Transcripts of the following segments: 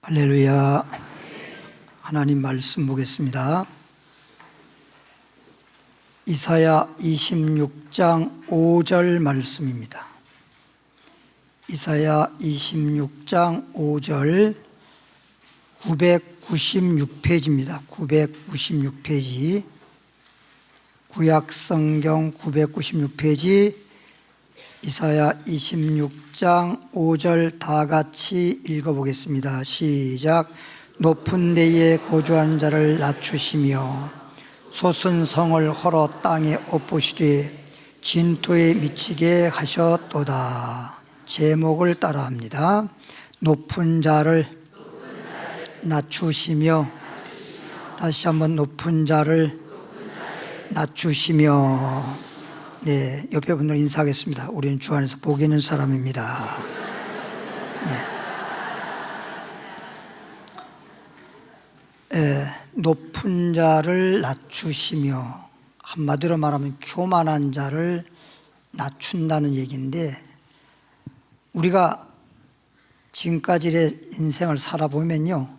할렐루야. 하나님 말씀 보겠습니다. 이사야 26장 5절 말씀입니다. 이사야 26장 5절 996페이지입니다. 996페이지 구약성경 996페이지 이사야 26장 5절 다 같이 읽어보겠습니다. 시작. 높은 데에 거주한 자를 낮추시며 솟은 성을 헐어 땅에 엎으시되 진토에 미치게 하셨도다. 제목을 따라합니다. 높은 자를 낮추시며, 다시 한번 높은 자를 낮추시며. 네, 옆에 분들 인사하겠습니다. 우리는 주 안에서 복 있는 사람입니다. 네. 높은 자를 낮추시며, 한마디로 말하면 교만한 자를 낮춘다는 얘기인데, 우리가 지금까지의 인생을 살아보면요,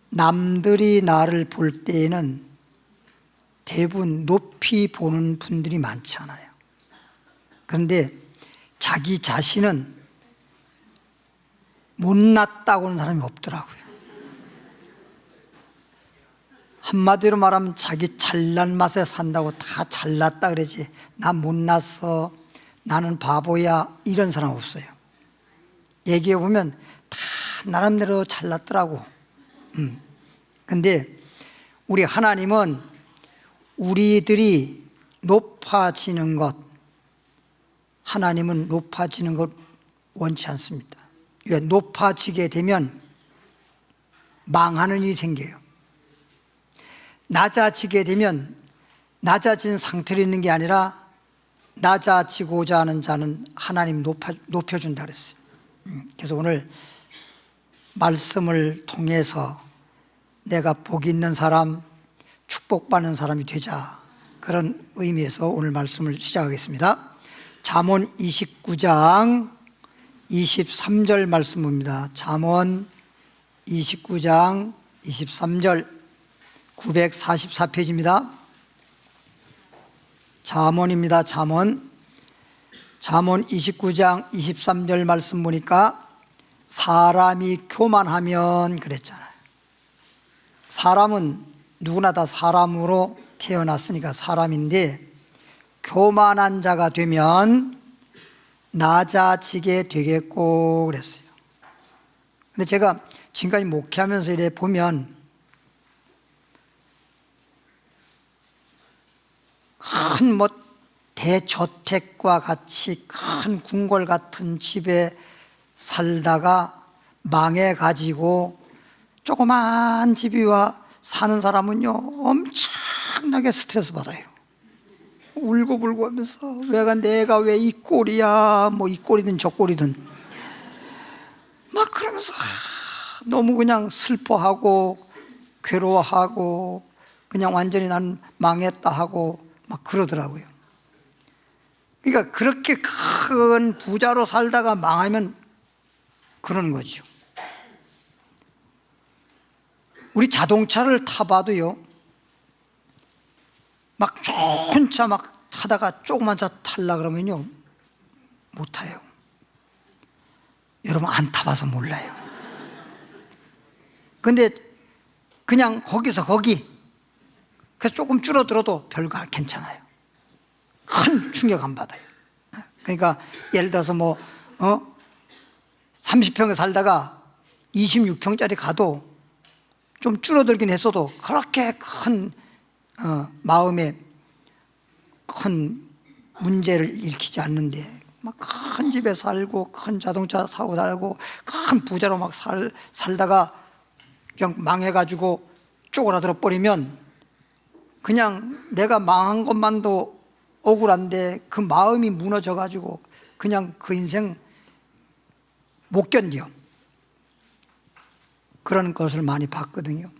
남들이 나를 볼 때에는 대부분 높이 보는 분들이 많지 않아요. 그런데 자기 자신은 못났다고는 사람이 없더라고요. 한마디로 말하면 자기 잘난 맛에 산다고 다 잘났다 그러지, 나 못났어, 나는 바보야, 이런 사람 없어요. 얘기해 보면 다 나름대로 잘났더라고. 근데 우리 하나님은 우리들이 높아지는 것, 하나님은 높아지는 것 원치 않습니다. 높아지게 되면 망하는 일이 생겨요. 낮아지게 되면 낮아진 상태로 있는 게 아니라 낮아지고자 하는 자는 하나님 높여준다 그랬어요. 그래서 오늘 말씀을 통해서 내가 복 있는 사람, 축복받는 사람이 되자, 그런 의미에서 오늘 말씀을 시작하겠습니다. 잠언 29장 23절 말씀입니다. 잠언 29장 23절 944페이지입니다. 잠언입니다. 잠언 29장 23절 말씀 보니까 사람이 교만하면 그랬잖아요. 사람은 누구나 다 사람으로 태어났으니까 사람인데, 교만한 자가 되면 낮아지게 되겠고 그랬어요. 근데 제가 지금까지 목회하면서 이래 보면 큰 대저택과 같이 큰 궁궐 같은 집에 살다가 망해가지고 조그만 집이와 사는 사람은요, 엄청나게 스트레스 받아요. 울고불고 하면서, 내가 왜 이 꼴이야, 이 꼴이든 저 꼴이든 막 그러면서 너무 그냥 슬퍼하고 괴로워하고 그냥 완전히 난 망했다 하고 막 그러더라고요. 그러니까 그렇게 큰 부자로 살다가 망하면 그러는 거죠. 우리 자동차를 타봐도요, 막 좋은 차 막 타다가 조그만 차 타려고 그러면요, 못 타요. 여러분 안 타봐서 몰라요. 근데 그냥 거기서 거기, 그래서 조금 줄어들어도 별거 괜찮아요. 큰 충격 안 받아요. 그러니까 예를 들어서 30평에 살다가 26평짜리 가도 좀 줄어들긴 했어도 그렇게 큰 마음에 큰 문제를 일으키지 않는데, 막 큰 집에 살고 큰 자동차 사고 살고 큰 부자로 막 살다가 그냥 망해가지고 쪼그라들어 버리면 그냥 내가 망한 것만도 억울한데 그 마음이 무너져가지고 그냥 그 인생 못 견뎌. 그런 것을 많이 봤거든요.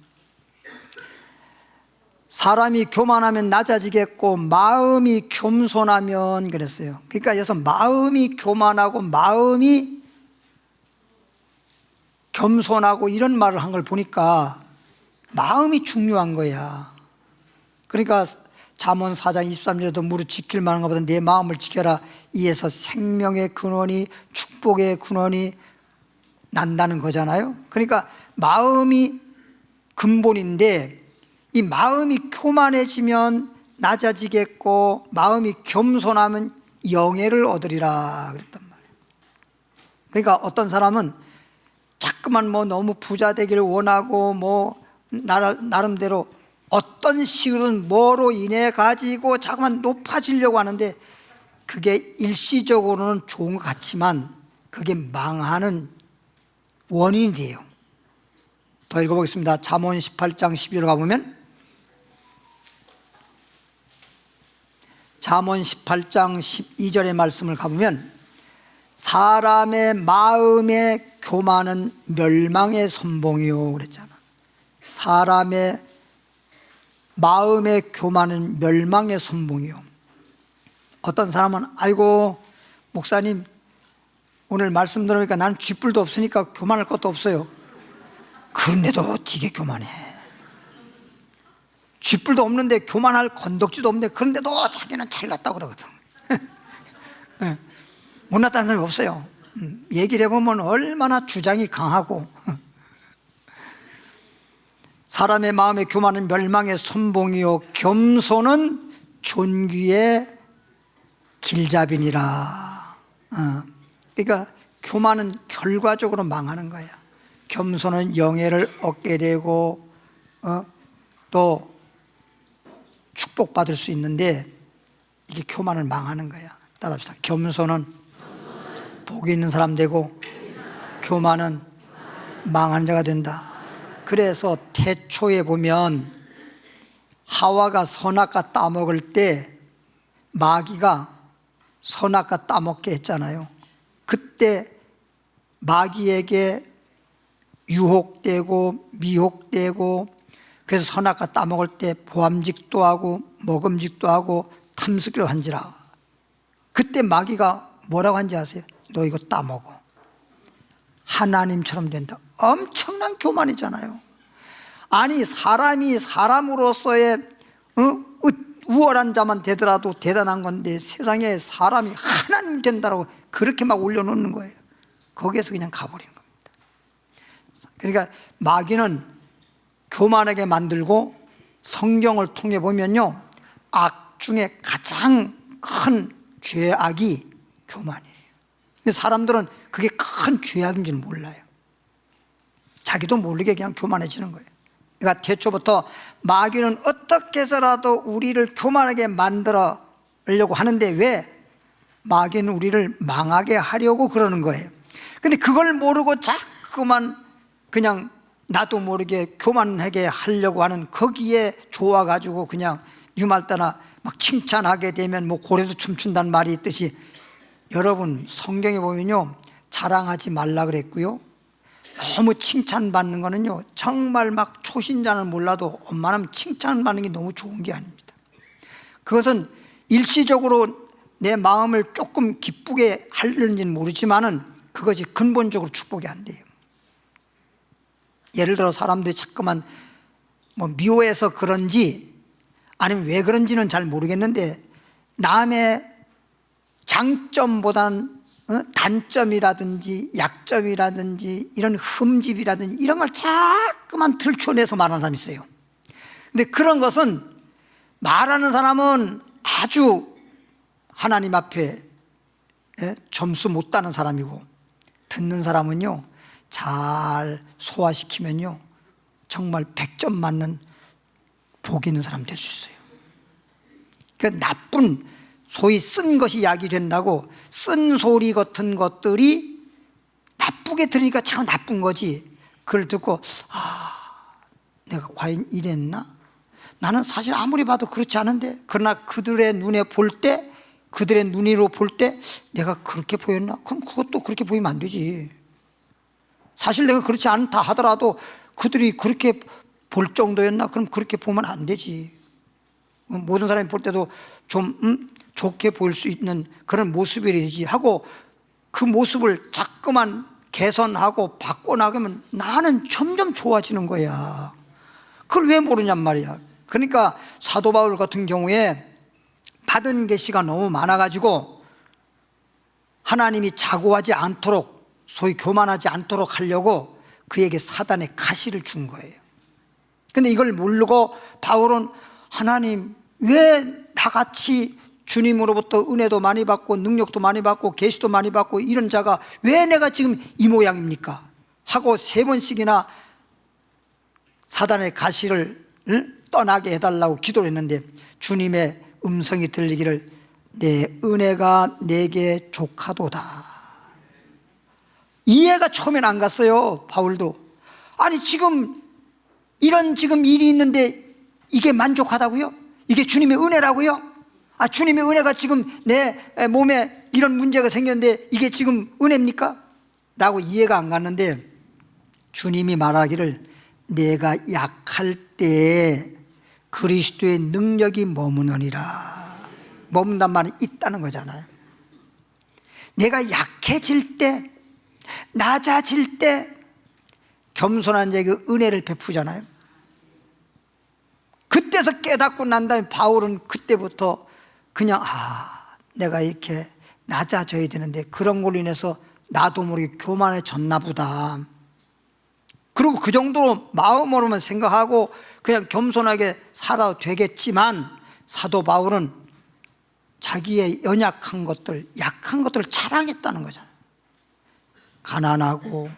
사람이 교만하면 낮아지겠고 마음이 겸손하면 그랬어요. 그러니까 여기서 마음이 교만하고 마음이 겸손하고 이런 말을 한 걸 보니까 마음이 중요한 거야. 그러니까 잠언 4장 23절에도 무릇 지킬 만한 것보다 내 마음을 지켜라. 이에서 생명의 근원이 축복의 근원이 난다는 거잖아요. 그러니까 마음이 근본인데 이 마음이 교만해지면 낮아지겠고 마음이 겸손하면 영예를 얻으리라 그랬단 말이에요. 그러니까 어떤 사람은 자꾸만 너무 부자 되기를 원하고 나름대로 어떤 식으로든 뭐로 인해 가지고 자꾸만 높아지려고 하는데 그게 일시적으로는 좋은 것 같지만 그게 망하는 원인이 돼요. 더 읽어보겠습니다. 잠언 18장 12절 가보면 잠언 18장 12절의 말씀을 가보면 사람의 마음의 교만은 멸망의 선봉이요 그랬잖아. 사람의 마음의 교만은 멸망의 선봉이요. 어떤 사람은 아이고 목사님 오늘 말씀 들으니까 나는 쥐뿔도 없으니까 교만할 것도 없어요. 그런데도 되게 교만해. 쥐뿔도 없는데 교만할 건덕지도 없는데 그런데도 자기는 잘났다고 그러거든. 못났다는 사람이 없어요. 얘기를 해보면 얼마나 주장이 강하고. 사람의 마음의 교만은 멸망의 선봉이요 겸손은 존귀의 길잡이니라. 그러니까 교만은 결과적으로 망하는 거야. 겸손은 영예를 얻게 되고 또 축복받을 수 있는데 이게 교만은 망하는 거야. 따라합시다. 겸손은 복이 있는 사람 되고 교만은 망한 자가 된다. 그래서 태초에 보면 하와가 선악과 따먹을 때 마귀가 선악과 따먹게 했잖아요. 그때 마귀에게 유혹되고 미혹되고 그래서 선악과 따먹을 때 보암직도 하고 먹음직도 하고 탐스기로 한지라. 그때 마귀가 뭐라고 한지 아세요? 너 이거 따먹어. 하나님처럼 된다. 엄청난 교만이잖아요. 아니 사람이 사람으로서의 우월한 자만 되더라도 대단한 건데 세상에 사람이 하나님 된다고 그렇게 막 올려놓는 거예요. 거기에서 그냥 가버리는 겁니다. 그러니까 마귀는 교만하게 만들고 성경을 통해 보면요 악 중에 가장 큰 죄악이 교만이에요. 근데 사람들은 그게 큰 죄악인 줄 몰라요. 자기도 모르게 그냥 교만해지는 거예요. 그러니까 태초부터 마귀는 어떻게 해서라도 우리를 교만하게 만들려고 하는데 왜? 마귀는 우리를 망하게 하려고 그러는 거예요. 근데 그걸 모르고 자꾸만 그냥 나도 모르게 교만하게 하려고 하는 거기에 좋아가지고 그냥 유말따나 막 칭찬하게 되면 고래도 춤춘다는 말이 있듯이 여러분 성경에 보면요 자랑하지 말라 그랬고요 너무 칭찬받는 거는요 정말 막 초신자는 몰라도 웬만하면 칭찬받는 게 너무 좋은 게 아닙니다. 그것은 일시적으로 내 마음을 조금 기쁘게 하려는지는 모르지만은 그것이 근본적으로 축복이 안 돼요. 예를 들어 사람들이 자꾸만 미워해서 그런지 아니면 왜 그런지는 잘 모르겠는데 남의 장점보다는 단점이라든지 약점이라든지 이런 흠집이라든지 이런 걸 자꾸만 들춰내서 말하는 사람이 있어요. 근데 그런 것은 말하는 사람은 아주 하나님 앞에 점수 못 따는 사람이고 듣는 사람은요 잘 소화시키면요 정말 100점 맞는 복 있는 사람 될 수 있어요. 그러니까 나쁜 소위 쓴 것이 약이 된다고 쓴 소리 같은 것들이 나쁘게 들으니까 참 나쁜 거지. 그걸 듣고 내가 과연 이랬나? 나는 사실 아무리 봐도 그렇지 않은데 그러나 그들의 눈에 볼 때 그들의 눈으로 볼 때 내가 그렇게 보였나? 그럼 그것도 그렇게 보이면 안 되지. 사실 내가 그렇지 않다 하더라도 그들이 그렇게 볼 정도였나? 그럼 그렇게 보면 안 되지. 모든 사람이 볼 때도 좀 좋게 보일 수 있는 그런 모습이지 하고 그 모습을 자꾸만 개선하고 바꿔나가면 나는 점점 좋아지는 거야. 그걸 왜 모르냔 말이야. 그러니까 사도 바울 같은 경우에 받은 계시가 너무 많아가지고 하나님이 자고하지 않도록, 소위 교만하지 않도록 하려고 그에게 사단의 가시를 준 거예요. 근데 이걸 모르고 바울은 하나님, 왜 나같이 주님으로부터 은혜도 많이 받고 능력도 많이 받고 계시도 많이 받고 이런 자가 왜 내가 지금 이 모양입니까? 하고 3번씩이나 사단의 가시를 떠나게 해달라고 기도를 했는데 주님의 음성이 들리기를 내 은혜가 내게 족하도다. 이해가 처음엔 안 갔어요. 바울도. 아니 지금 이런 지금 일이 있는데 이게 만족하다고요? 이게 주님의 은혜라고요? 아, 주님의 은혜가 지금 내 몸에 이런 문제가 생겼는데 이게 지금 은혜입니까? 라고 이해가 안 갔는데 주님이 말하기를 내가 약할 때에 그리스도의 능력이 머무느니라. 머문단 말이 있다는 거잖아요. 내가 약해질 때, 낮아질 때 겸손한 자에게 은혜를 베푸잖아요. 그때서 깨닫고 난 다음에 바울은 그때부터 그냥 내가 이렇게 낮아져야 되는데 그런 걸로 인해서 나도 모르게 교만해졌나 보다. 그리고 그 정도로 마음으로만 생각하고 그냥 겸손하게 살아도 되겠지만 사도 바울은 자기의 연약한 것들, 약한 것들을 자랑했다는 거잖아요. 가난하고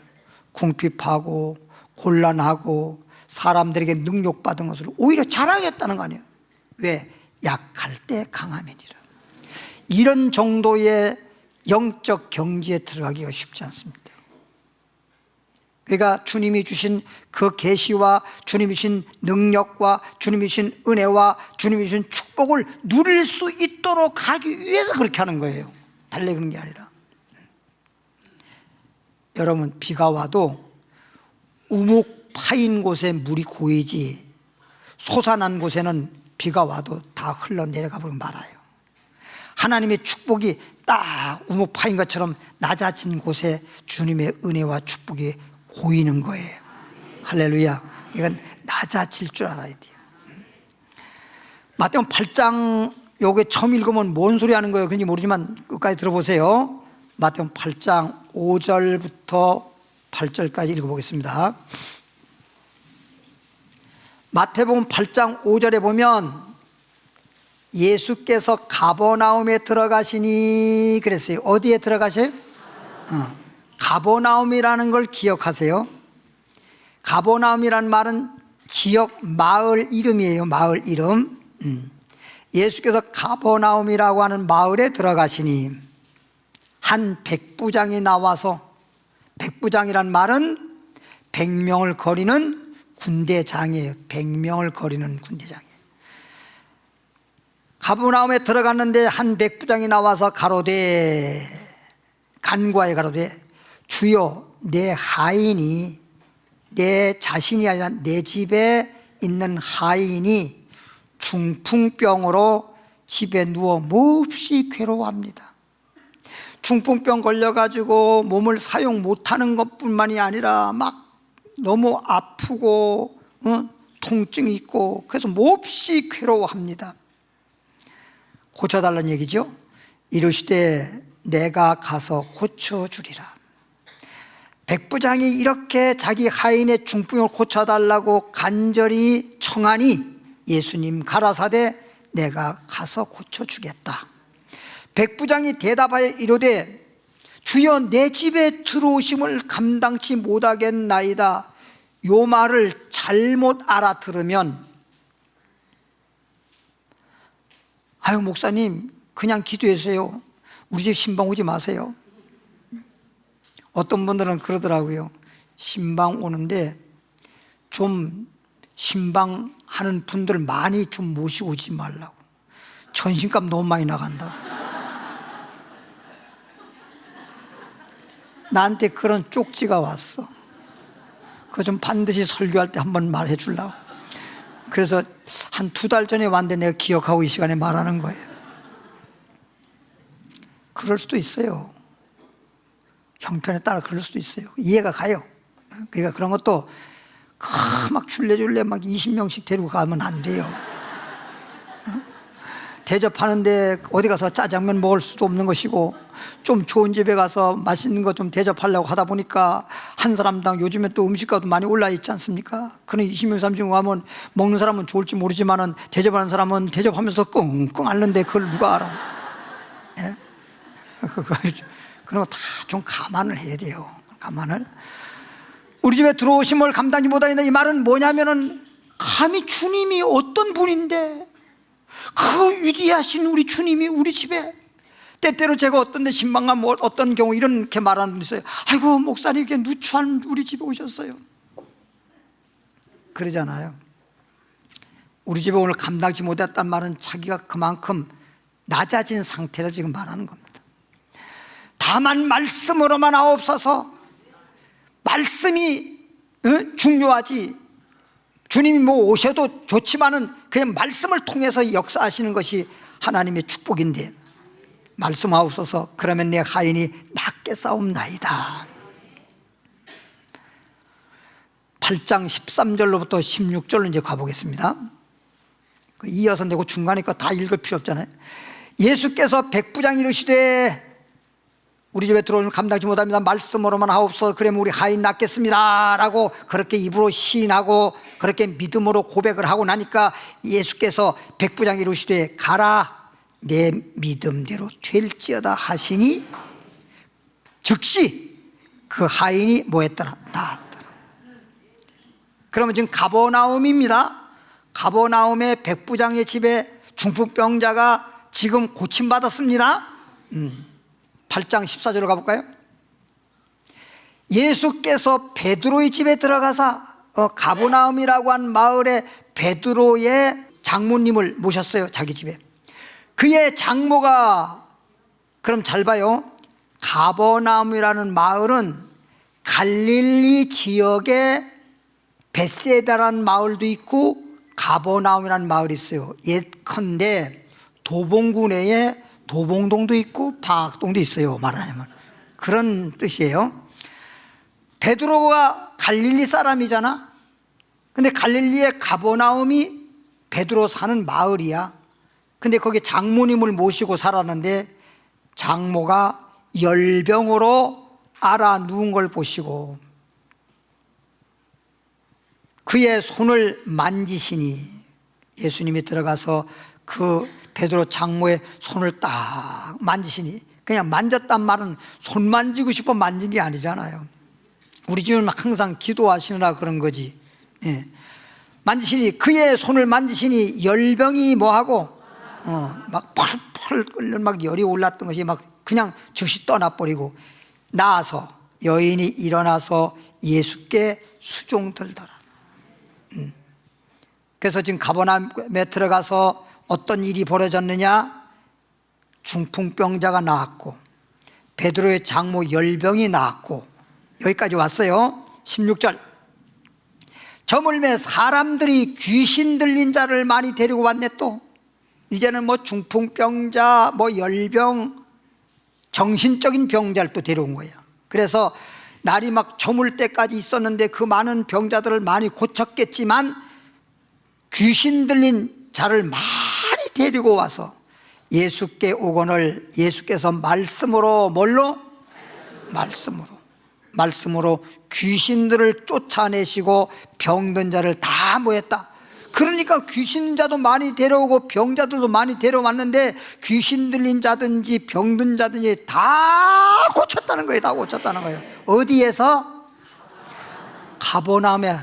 궁핍하고 곤란하고 사람들에게 능욕받은 것을 오히려 자랑했다는 거 아니에요. 왜? 약할 때 강함이니라. 이런 정도의 영적 경지에 들어가기가 쉽지 않습니다. 그러니까 주님이 주신 그 계시와 주님이 주신 능력과 주님이 주신 은혜와 주님이 주신 축복을 누릴 수 있도록 하기 위해서 그렇게 하는 거예요. 달래 그런 게 아니라. 여러분, 비가 와도 우묵 파인 곳에 물이 고이지 솟아난 곳에는 비가 와도 다 흘러내려가 버리고 말아요. 하나님의 축복이 딱 우묵 파인 것처럼 낮아진 곳에 주님의 은혜와 축복이 고이는 거예요. 할렐루야. 이건 낮아질 줄 알아야 돼요. 마태복음 8장 요게 처음 읽으면 뭔 소리 하는 거예요? 그런지 모르지만 끝까지 들어보세요. 마태복음 8장 5절부터 8절까지 읽어보겠습니다. 마태복음 8장 5절에 보면 예수께서 가버나움에 들어가시니 그랬어요. 어디에 들어가세요? 가버나움이라는 걸 기억하세요. 가버나움이라는 말은 지역 마을 이름이에요. 마을 이름. 예수께서 가버나움이라고 하는 마을에 들어가시니 한 백부장이 나와서, 백부장이란 말은 100명을 거리는 군대장이에요. 100명을 거리는 군대장이에요. 가버나움에 들어갔는데 한 백부장이 나와서 가로되, 간과에 가로되 주여, 내 하인이, 내 자신이 아니라 내 집에 있는 하인이 중풍병으로 집에 누워 몹시 괴로워합니다. 중풍병 걸려가지고 몸을 사용 못하는 것뿐만이 아니라 막 너무 아프고 통증이 있고 그래서 몹시 괴로워합니다. 고쳐달라는 얘기죠. 이르시되 내가 가서 고쳐주리라. 백부장이 이렇게 자기 하인의 중풍을 고쳐달라고 간절히 청하니 예수님 가라사대 내가 가서 고쳐주겠다. 백부장이 대답하여 이르되 주여, 내 집에 들어오심을 감당치 못하겠나이다. 요 말을 잘못 알아들으면 아유 목사님 그냥 기도해주세요. 우리 집 신방 오지 마세요. 어떤 분들은 그러더라고요. 신방 오는데 좀 신방하는 분들 많이 좀 모시고 오지 말라고. 전신값 너무 많이 나간다. 나한테 그런 쪽지가 왔어. 그거 좀 반드시 설교할 때 한번 말해 주려고. 그래서 한 2달 전에 왔는데 내가 기억하고 이 시간에 말하는 거예요. 그럴 수도 있어요. 형편에 따라 그럴 수도 있어요. 이해가 가요. 그러니까 그런 것도 막 줄레줄레 막 20명씩 데리고 가면 안 돼요. 대접하는데 어디 가서 짜장면 먹을 수도 없는 것이고, 좀 좋은 집에 가서 맛있는 거 좀 대접하려고 하다 보니까 한 사람당 요즘에 또 음식값도 많이 올라 있지 않습니까? 그런 20명, 30명 가면 먹는 사람은 좋을지 모르지만은 대접하는 사람은 대접하면서 끙끙 앓는데 그걸 누가 알아? 예? 그런 거 다 좀 감안을 해야 돼요. 감안을. 우리 집에 들어오신 걸 감당하지 못하겠다, 이 말은 뭐냐면은, 감히 주님이 어떤 분인데, 그 위대하신 우리 주님이 우리 집에, 때때로 제가 어떤 데 신방감, 어떤 경우 이렇게 말하는 분이 있어요. 아이고 목사님, 이렇게 누추한 우리 집에 오셨어요. 그러잖아요. 우리 집에 오늘 감당하지 못했단 말은 자기가 그만큼 낮아진 상태를 지금 말하는 겁니다. 다만 말씀으로만 하옵소서. 말씀이 중요하지. 주님이 뭐 오셔도 좋지만은 그냥 말씀을 통해서 역사하시는 것이 하나님의 축복인데, 말씀하옵소서. 그러면 내 하인이 낫게 싸움나이다. 8장 13절로부터 16절로 이제 가보겠습니다. 이어서 내고 중간에 거 다 읽을 필요 없잖아요. 예수께서 백부장 이르시되 우리 집에 들어오면 감당하지 못합니다. 말씀으로만 하옵소서. 그러면 우리 하인 낫겠습니다 라고 그렇게 입으로 시인하고 그렇게 믿음으로 고백을 하고 나니까 예수께서 백부장 이르시되 가라, 내 믿음대로 될지어다 하시니 즉시 그 하인이 뭐했더라? 나았더라. 그러면 지금 가버나움입니다. 가버나움의 백부장의 집에 중풍병자가 지금 고침받았습니다. 8장 14절로 가볼까요? 예수께서 베드로의 집에 들어가서 가버나움이라고 한 마을에 베드로의 장모님을 모셨어요. 자기 집에. 그의 장모가, 그럼 잘 봐요, 가버나움이라는 마을은 갈릴리 지역에 벳세다라는 마을도 있고 가버나움이라는 마을이 있어요. 예컨대 도봉구 내에 도봉동도 있고 방학동도 있어요. 말하자면 그런 뜻이에요. 베드로가 갈릴리 사람이잖아. 근데 갈릴리의 가버나움이 베드로 사는 마을이야. 근데 거기 장모님을 모시고 살았는데 장모가 열병으로 앓아 누운 걸 보시고 그의 손을 만지시니, 예수님이 들어가서 그 베드로 장모의 손을 딱 만지시니, 그냥 만졌단 말은 손 만지고 싶어 만진 게 아니잖아요. 우리 주님은 항상 기도하시느라 그런 거지. 예. 만지시니, 그의 손을 만지시니 열병이 뭐하고 막 펄펄 끓는 막 열이 올랐던 것이 막 그냥 즉시 떠나버리고 나아서 여인이 일어나서 예수께 수종들더라. 그래서 지금 가버나움에 들어가서 어떤 일이 벌어졌느냐? 중풍병자가 나았고 베드로의 장모 열병이 나았고, 여기까지 왔어요. 16절. 저물매 사람들이 귀신 들린 자를 많이 데리고 왔네. 또 이제는 뭐 중풍병자, 뭐 열병, 정신적인 병자를 또 데려온 거예요. 그래서 날이 막 저물 때까지 있었는데 그 많은 병자들을 많이 고쳤겠지만 귀신 들린 자를 많이 데리고 와서 예수께 오거늘 예수께서 말씀으로, 뭘로? 말씀으로 귀신들을 쫓아내시고 병든 자를 다 모였다. 그러니까 귀신 자도 많이 데려오고 병자들도 많이 데려왔는데 귀신 들린 자든지 병든 자든지 다 고쳤다는 거예요. 다 고쳤다는 거예요. 어디에서? 가버나움에.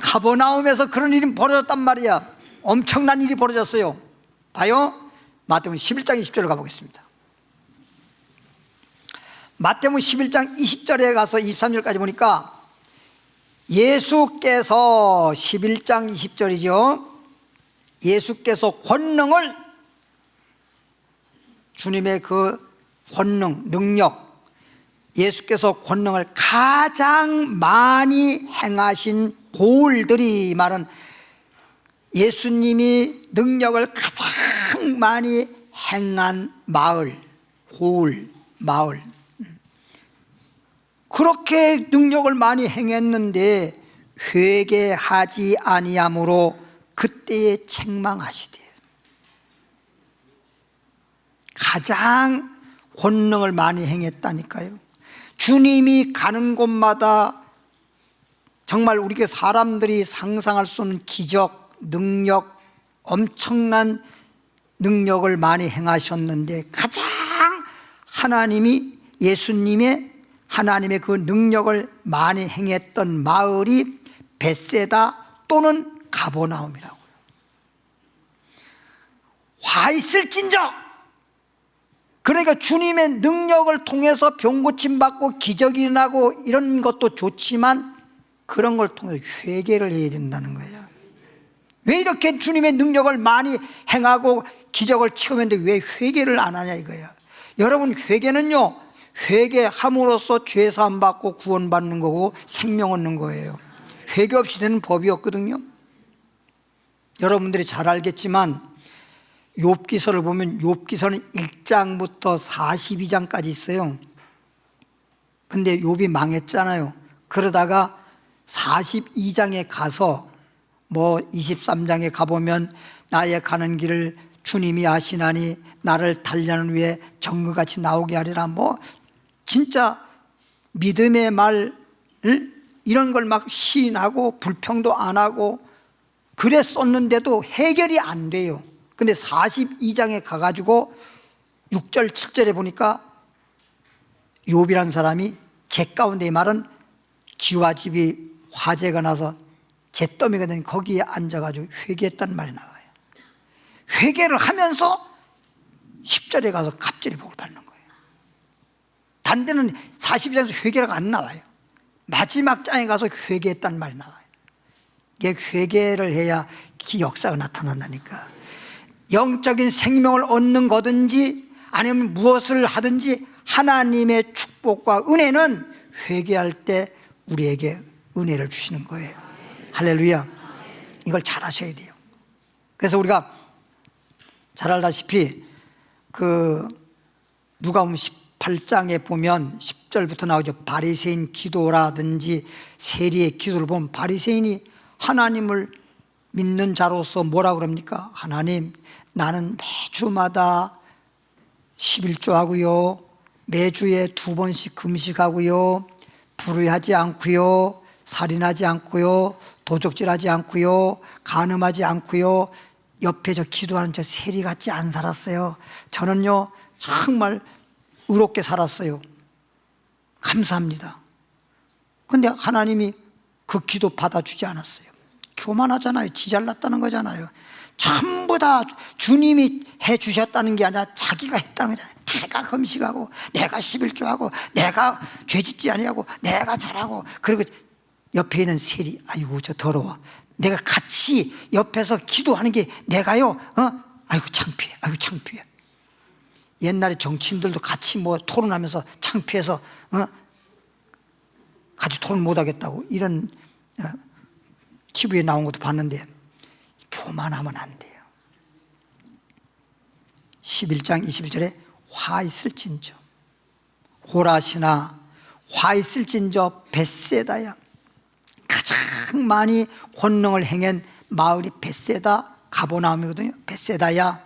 가버나움에서 그런 일이 벌어졌단 말이야. 엄청난 일이 벌어졌어요. 봐요. 마태복음 11장 20절을 가보겠습니다. 마태복음 11장 20절에 가서 23절까지 보니까 예수께서, 11장 20절이죠, 예수께서 권능을, 주님의 그 권능, 능력, 예수께서 권능을 가장 많이 행하신 고을들이 말은 예수님이 능력을 가장 많이 행한 마을, 고을, 마을. 그렇게 능력을 많이 행했는데 회개하지 아니함으로 그때에 책망하시되. 가장 권능을 많이 행했다니까요. 주님이 가는 곳마다 정말 우리가 사람들이 상상할 수 없는 기적, 능력, 엄청난 능력을 많이 행하셨는데 가장 하나님이 예수님의 하나님의 그 능력을 많이 행했던 마을이 벳세다 또는 가버나움이라고요. 화 있을진저. 그러니까 주님의 능력을 통해서 병 고침 받고 기적이 일어나고 이런 것도 좋지만 그런 걸 통해서 회개를 해야 된다는 거예요. 왜 이렇게 주님의 능력을 많이 행하고 기적을 체험했는데 왜 회개를 안 하냐 이거예요. 여러분, 회개는요, 회개함으로써 죄사함 받고 구원받는 거고 생명 얻는 거예요. 회개 없이 되는 법이 없거든요. 여러분들이 잘 알겠지만 욥기서를 보면 욥기서는 1장부터 42장까지 있어요. 근데 욥이 망했잖아요. 그러다가 42장에 가서 23장에 가보면 나의 가는 길을 주님이 아시나니 나를 달리는 위에 정금같이 나오게 하리라. 진짜 믿음의 말 이런 걸 막 시인하고 불평도 안 하고 그래 썼는데도 해결이 안 돼요. 근데 42장에 가가지고 6절 7절에 보니까 욥이라는 사람이 재 가운데 이 말은 기와 집이 화재가 나서 잿더미가 된 거기에 앉아가지고 회개했다는 말이 나와요. 회개를 하면서 10절에 가서 갑절이 복을 받는 거예요. 단 데는 42장에서 회개가 안 나와요. 마지막 장에 가서 회개했다는 말이 나와요. 이게 회개를 해야 그 역사가 나타난다니까. 영적인 생명을 얻는 거든지 아니면 무엇을 하든지 하나님의 축복과 은혜는 회개할 때 우리에게 은혜를 주시는 거예요. 할렐루야. 이걸 잘 하셔야 돼요. 그래서 우리가 잘 알다시피 누가복음 18장에 보면 10절부터 나오죠. 바리새인 기도라든지 세리의 기도를 보면 바리새인이 하나님을 믿는 자로서 뭐라 그럽니까? 하나님, 나는 매주마다 11조 하고요, 매주에 2번씩 금식하고요, 불의하지 않고요, 살인하지 않고요, 도적질하지 않고요, 간음하지 않고요, 옆에 저 기도하는 저 세리 같이 안 살았어요. 저는요 정말 의롭게 살았어요. 감사합니다. 근데 하나님이 그 기도 받아주지 않았어요. 교만하잖아요. 지 잘났다는 거잖아요. 전부 다 주님이 해주셨다는 게 아니라 자기가 했다는 거잖아요. 내가 금식하고 내가 11조하고 내가 죄짓지 아니하고 내가 잘하고, 그리고 옆에 있는 세리, 아이고 저 더러워, 내가 같이 옆에서 기도하는 게 내가요 아이고 창피해, 아이고 창피해. 옛날에 정치인들도 같이 토론하면서 창피해서 같이 토론 못하겠다고 이런 TV에 나온 것도 봤는데, 교만하면 안 돼요. 11장 21절에 화 있을진저, 고라시나 화 있을진저 벳세다야. 가장 많이 권능을 행한 마을이 벳세다 가버나움이거든요. 벳세다야,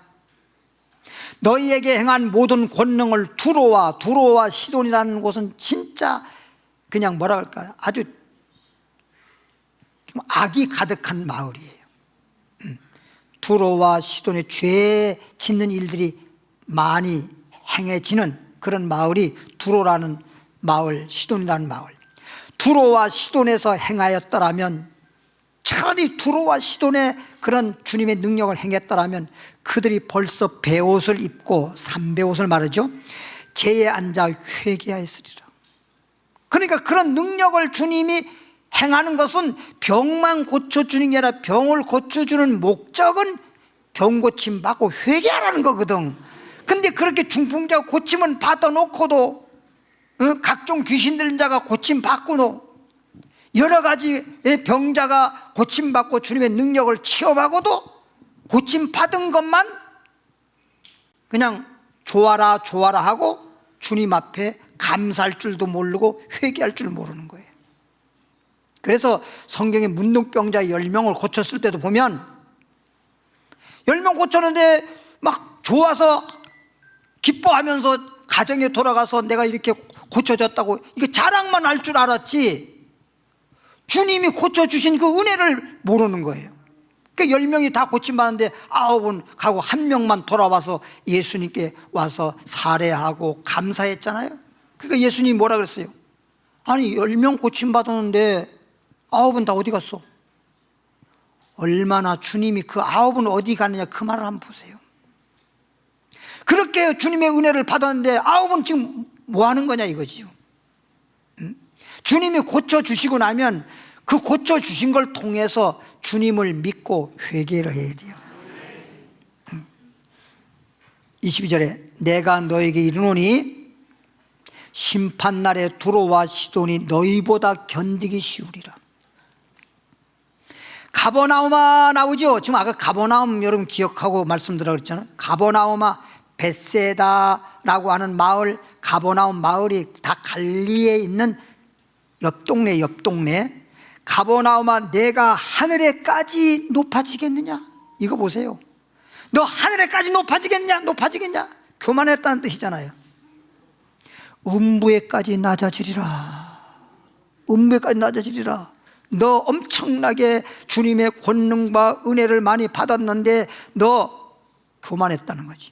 너희에게 행한 모든 권능을 두로와 시돈이라는 곳은 진짜 그냥 뭐라 할까요? 아주 좀 악이 가득한 마을이에요. 두로와 시돈의 죄 짓는 일들이 많이 행해지는 그런 마을이 두로라는 마을, 시돈이라는 마을. 두로와 시돈에서 행하였더라면, 차라리 두로와 시돈에 그런 주님의 능력을 행했더라면 그들이 벌써 베옷을 입고, 삼베옷을 말하죠, 제에 앉아 회개하였으리라. 그러니까 그런 능력을 주님이 행하는 것은 병만 고쳐주는 게 아니라 병을 고쳐주는 목적은 병 고침 받고 회개하라는 거거든. 근데 그렇게 중풍자가 고침은 받아놓고도 각종 귀신 들린 자가 고침 받고도, 여러 가지 병자가 고침 받고 주님의 능력을 체험하고도 고침 받은 것만 그냥 좋아라 하고 주님 앞에 감사할 줄도 모르고 회개할 줄 모르는 거예요. 그래서 성경에 문둥병자 10명을 고쳤을 때도 보면 10명 고쳤는데 막 좋아서 기뻐하면서 가정에 돌아가서 내가 이렇게 고쳐졌다고 이게 자랑만 할 줄 알았지 주님이 고쳐주신 그 은혜를 모르는 거예요. 그러니까 10명이 다 고침받는데 9은 가고 1명만 돌아와서 예수님께 와서 살해하고 감사했잖아요. 그러니까 예수님이 뭐라 그랬어요? 아니 10명 고침받았는데 9은 다 어디 갔어? 얼마나 주님이 그 9은 어디 갔느냐 그 말을 한번 보세요. 그렇게 주님의 은혜를 받았는데 9은 지금 뭐 하는 거냐 이거지요. 주님이 고쳐주시고 나면 그 고쳐주신 걸 통해서 주님을 믿고 회개를 해야 돼요. 22절에 내가 너에게 이르노니 심판날에 두로와 시돈이 너희보다 견디기 쉬우리라. 가버나움아 나오죠. 지금 아까 가버나움 여러분 기억하고 말씀드리라고 그랬잖아요. 가버나움아 벳세다라고 하는 마을, 가버나움 마을이 다 갈리에 있는 옆 동네. 가버나움아 내가 하늘에까지 높아지겠느냐? 이거 보세요. 너 하늘에까지 높아지겠냐? 교만했다는 뜻이잖아요. 음부에까지 낮아지리라. 너 엄청나게 주님의 권능과 은혜를 많이 받았는데 너 교만했다는 거지.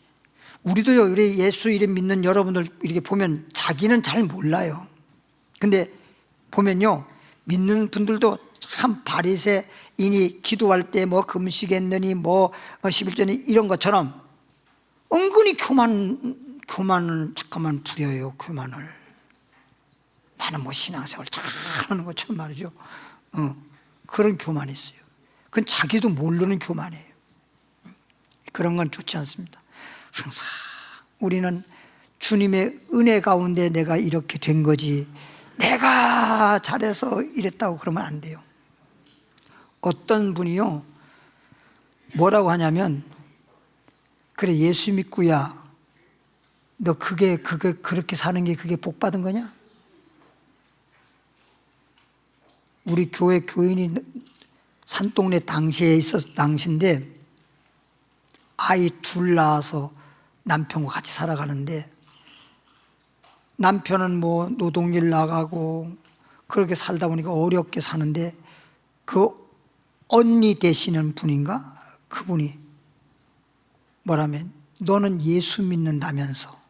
우리도요, 우리 예수 이름 믿는 여러분들 이렇게 보면 자기는 잘 몰라요. 근데 보면요, 믿는 분들도 참 바리새인이 기도할 때 뭐 금식했느니 뭐 11조니 이런 것처럼 은근히 교만을 잠깐만 부려요. 교만을. 나는 뭐 신앙생활 잘하는 것처럼 말이죠. 그런 교만이 있어요. 그건 자기도 모르는 교만이에요. 그런 건 좋지 않습니다. 항상 우리는 주님의 은혜 가운데 내가 이렇게 된 거지 내가 잘해서 이랬다고 그러면 안 돼요. 어떤 분이요 뭐라고 하냐면 그래 예수 믿고야 너 그게 그렇게 사는 게 그게 복 받은 거냐? 우리 교회 교인이 산동네 당시에 있었을 당시인데 아이 둘 낳아서 남편과 같이 살아가는데 남편은 뭐 노동일 나가고 그렇게 살다 보니까 어렵게 사는데 그 언니 되시는 분인가? 그분이 뭐라면 너는 예수 믿는다면서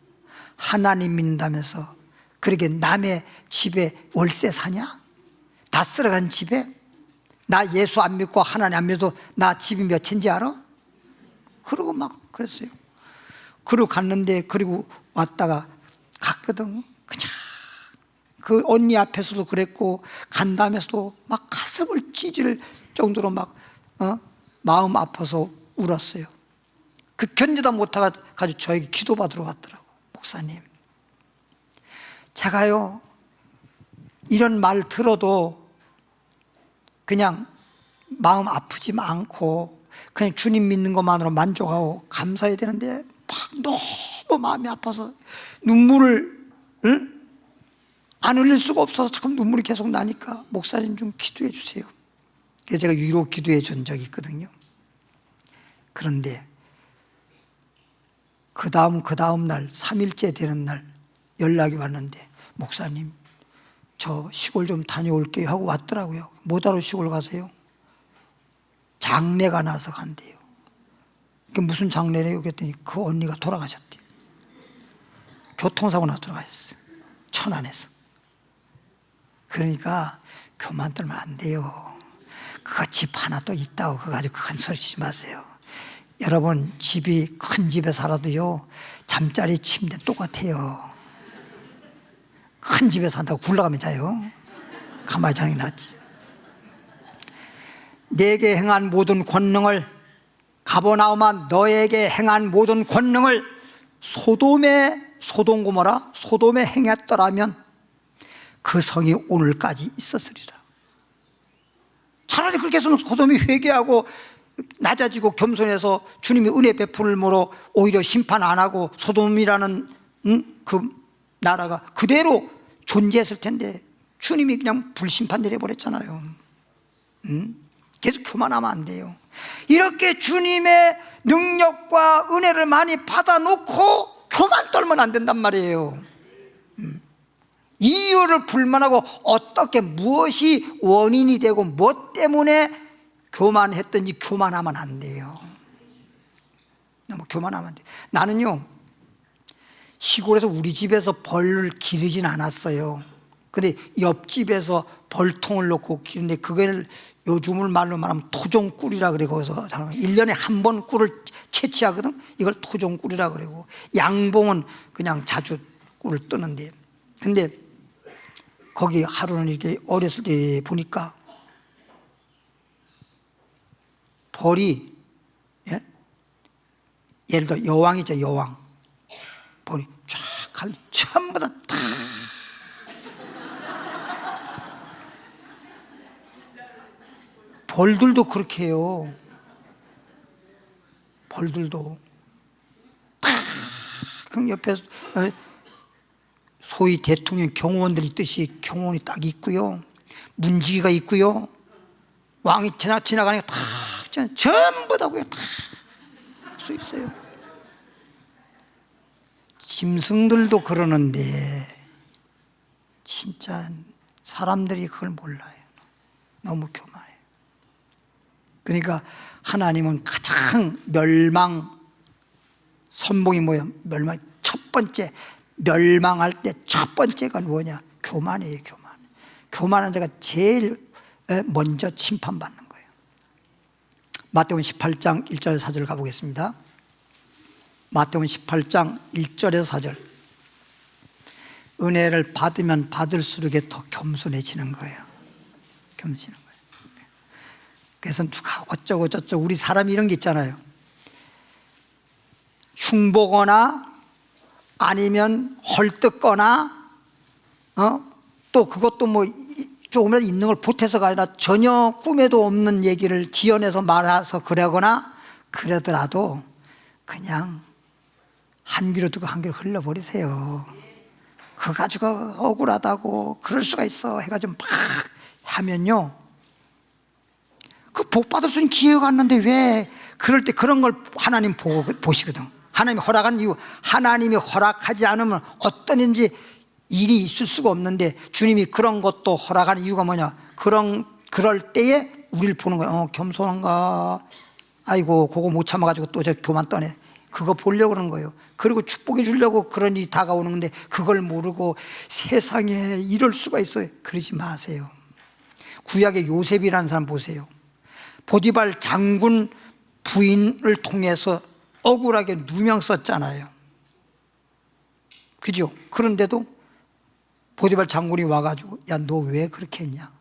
하나님 믿는다면서 그렇게 남의 집에 월세 사냐? 다 쓸어간 집에? 나 예수 안 믿고 하나님 안 믿어도 나 집이 몇 채인지 알아? 그러고 막 그랬어요. 그러고 갔는데 그리고 왔다가 갔거든. 그냥 그 언니 앞에서도 그랬고 간 다음에서도 막 가슴을 찢을 정도로 막 마음 아파서 울었어요. 그 견디다 못해가지고 저에게 기도받으러 왔더라고. 목사님 제가요 이런 말 들어도 그냥 마음 아프지 않고 그냥 주님 믿는 것만으로 만족하고 감사해야 되는데 막 너무 마음이 아파서 눈물을 안 흘릴 수가 없어서 자꾸 눈물이 계속 나니까 목사님 좀 기도해 주세요. 그래서 제가 위로 기도해 준 적이 있거든요. 그런데 그 다음 날 3일째 되는 날 연락이 왔는데 목사님 저 시골 좀 다녀올게요 하고 왔더라고요. 뭐하러 시골 가세요? 장례가 나서 간대요. 그게 무슨 장례래요? 그랬더니 그 언니가 돌아가셨대요. 교통사고 나서 돌아가셨어요. 천안에서. 그러니까 교만 떨면 안 돼요. 그거 집 하나 또 있다고 그거 가지고 큰 소리 치지 마세요. 여러분 집이 큰 집에 살아도요 잠자리 침대 똑같아요. 큰 집에 산다고 굴러가면 자요. 가만히 자는 게 낫지. 내게 행한 모든 권능을 가버나움아 너에게 행한 모든 권능을 소돔 고모라 소돔에 행했더라면 그 성이 오늘까지 있었으리라. 차라리 그렇게 해서 소돔이 회개하고 낮아지고 겸손해서 주님이 은혜 베풀므로 오히려 심판 안 하고 소돔이라는 그 나라가 그대로 존재했을 텐데 주님이 그냥 불심판 내려버렸잖아요. 계속 교만하면 안 돼요. 이렇게 주님의 능력과 은혜를 많이 받아놓고 교만 떨면 안 된단 말이에요. 이유를 불만하고 어떻게 무엇이 원인이 되고 뭐 때문에 교만했든지 교만하면 안 돼요. 너무 교만하면 안 돼요. 나는요 시골에서 우리 집에서 벌을 기르진 않았어요. 근데 옆집에서 벌통을 놓고 기르는데 그걸 요즘을 말로 말하면 토종꿀이라 그래. 거기서 1년에 한 번 꿀을 채취하거든. 이걸 토종꿀이라 그러고 양봉은 그냥 자주 꿀을 뜨는데, 근데 거기 하루는 이렇게 어렸을 때 보니까 벌이, 예? 예를 들어 여왕이죠. 여왕 벌이 쫙 갈 전부 다 벌들도 그렇게 해요. 벌들도 그 옆에 소위 대통령 경호원들 있듯이 경호원이 딱 있고요, 문지기가 있고요, 왕이 지나가니까 다 전부 다 그냥 다 수 있어요. 짐승들도 그러는데 진짜 사람들이 그걸 몰라요. 너무 교만해요. 그러니까 하나님은 가장 선봉이 뭐예요? 첫 번째 멸망할 때 첫 번째가 뭐냐? 교만이에요. 교만한 자가 제일 먼저 심판받는 거예요. 마태복음 18장 1절 4절 가보겠습니다. 마태복음 18장 1절에서 4절. 은혜를 받으면 받을수록 더 겸손해지는 거예요. 겸손해지는 거예요. 그래서 누가 어쩌고 저쩌고, 우리 사람이 이런 게 있잖아요. 흉보거나 아니면 헐뜯거나 또 그것도 뭐 조금이라도 있는 걸 보태서가 아니라 전혀 꿈에도 없는 얘기를 지어내서 말해서 그러거나 그러더라도 그냥 한 귀로 듣고 한 귀로 흘려버리세요. 그거 가지고 억울하다고 그럴 수가 있어 해가지고 막 하면요, 그 복 받을 수 있는 기회가 왔는데 왜 그럴 때 그런 걸 하나님 보시거든. 하나님이 허락한 이유, 하나님이 허락하지 않으면 어떤지 일이 있을 수가 없는데 주님이 그런 것도 허락하는 이유가 뭐냐? 그럴 때에 우리를 보는 거야. 겸손한가? 아이고 그거 못 참아가지고 또 저 교만 떠네. 그거 보려고 그러는 거예요. 그리고 축복해 주려고 그런 일이 다가오는 건데 그걸 모르고 세상에 이럴 수가 있어요. 그러지 마세요. 구약의 요셉이라는 사람 보세요. 보디발 장군 부인을 통해서 억울하게 누명 썼잖아요. 그죠? 그런데도 보디발 장군이 와가지고 야, 너 왜 그렇게 했냐?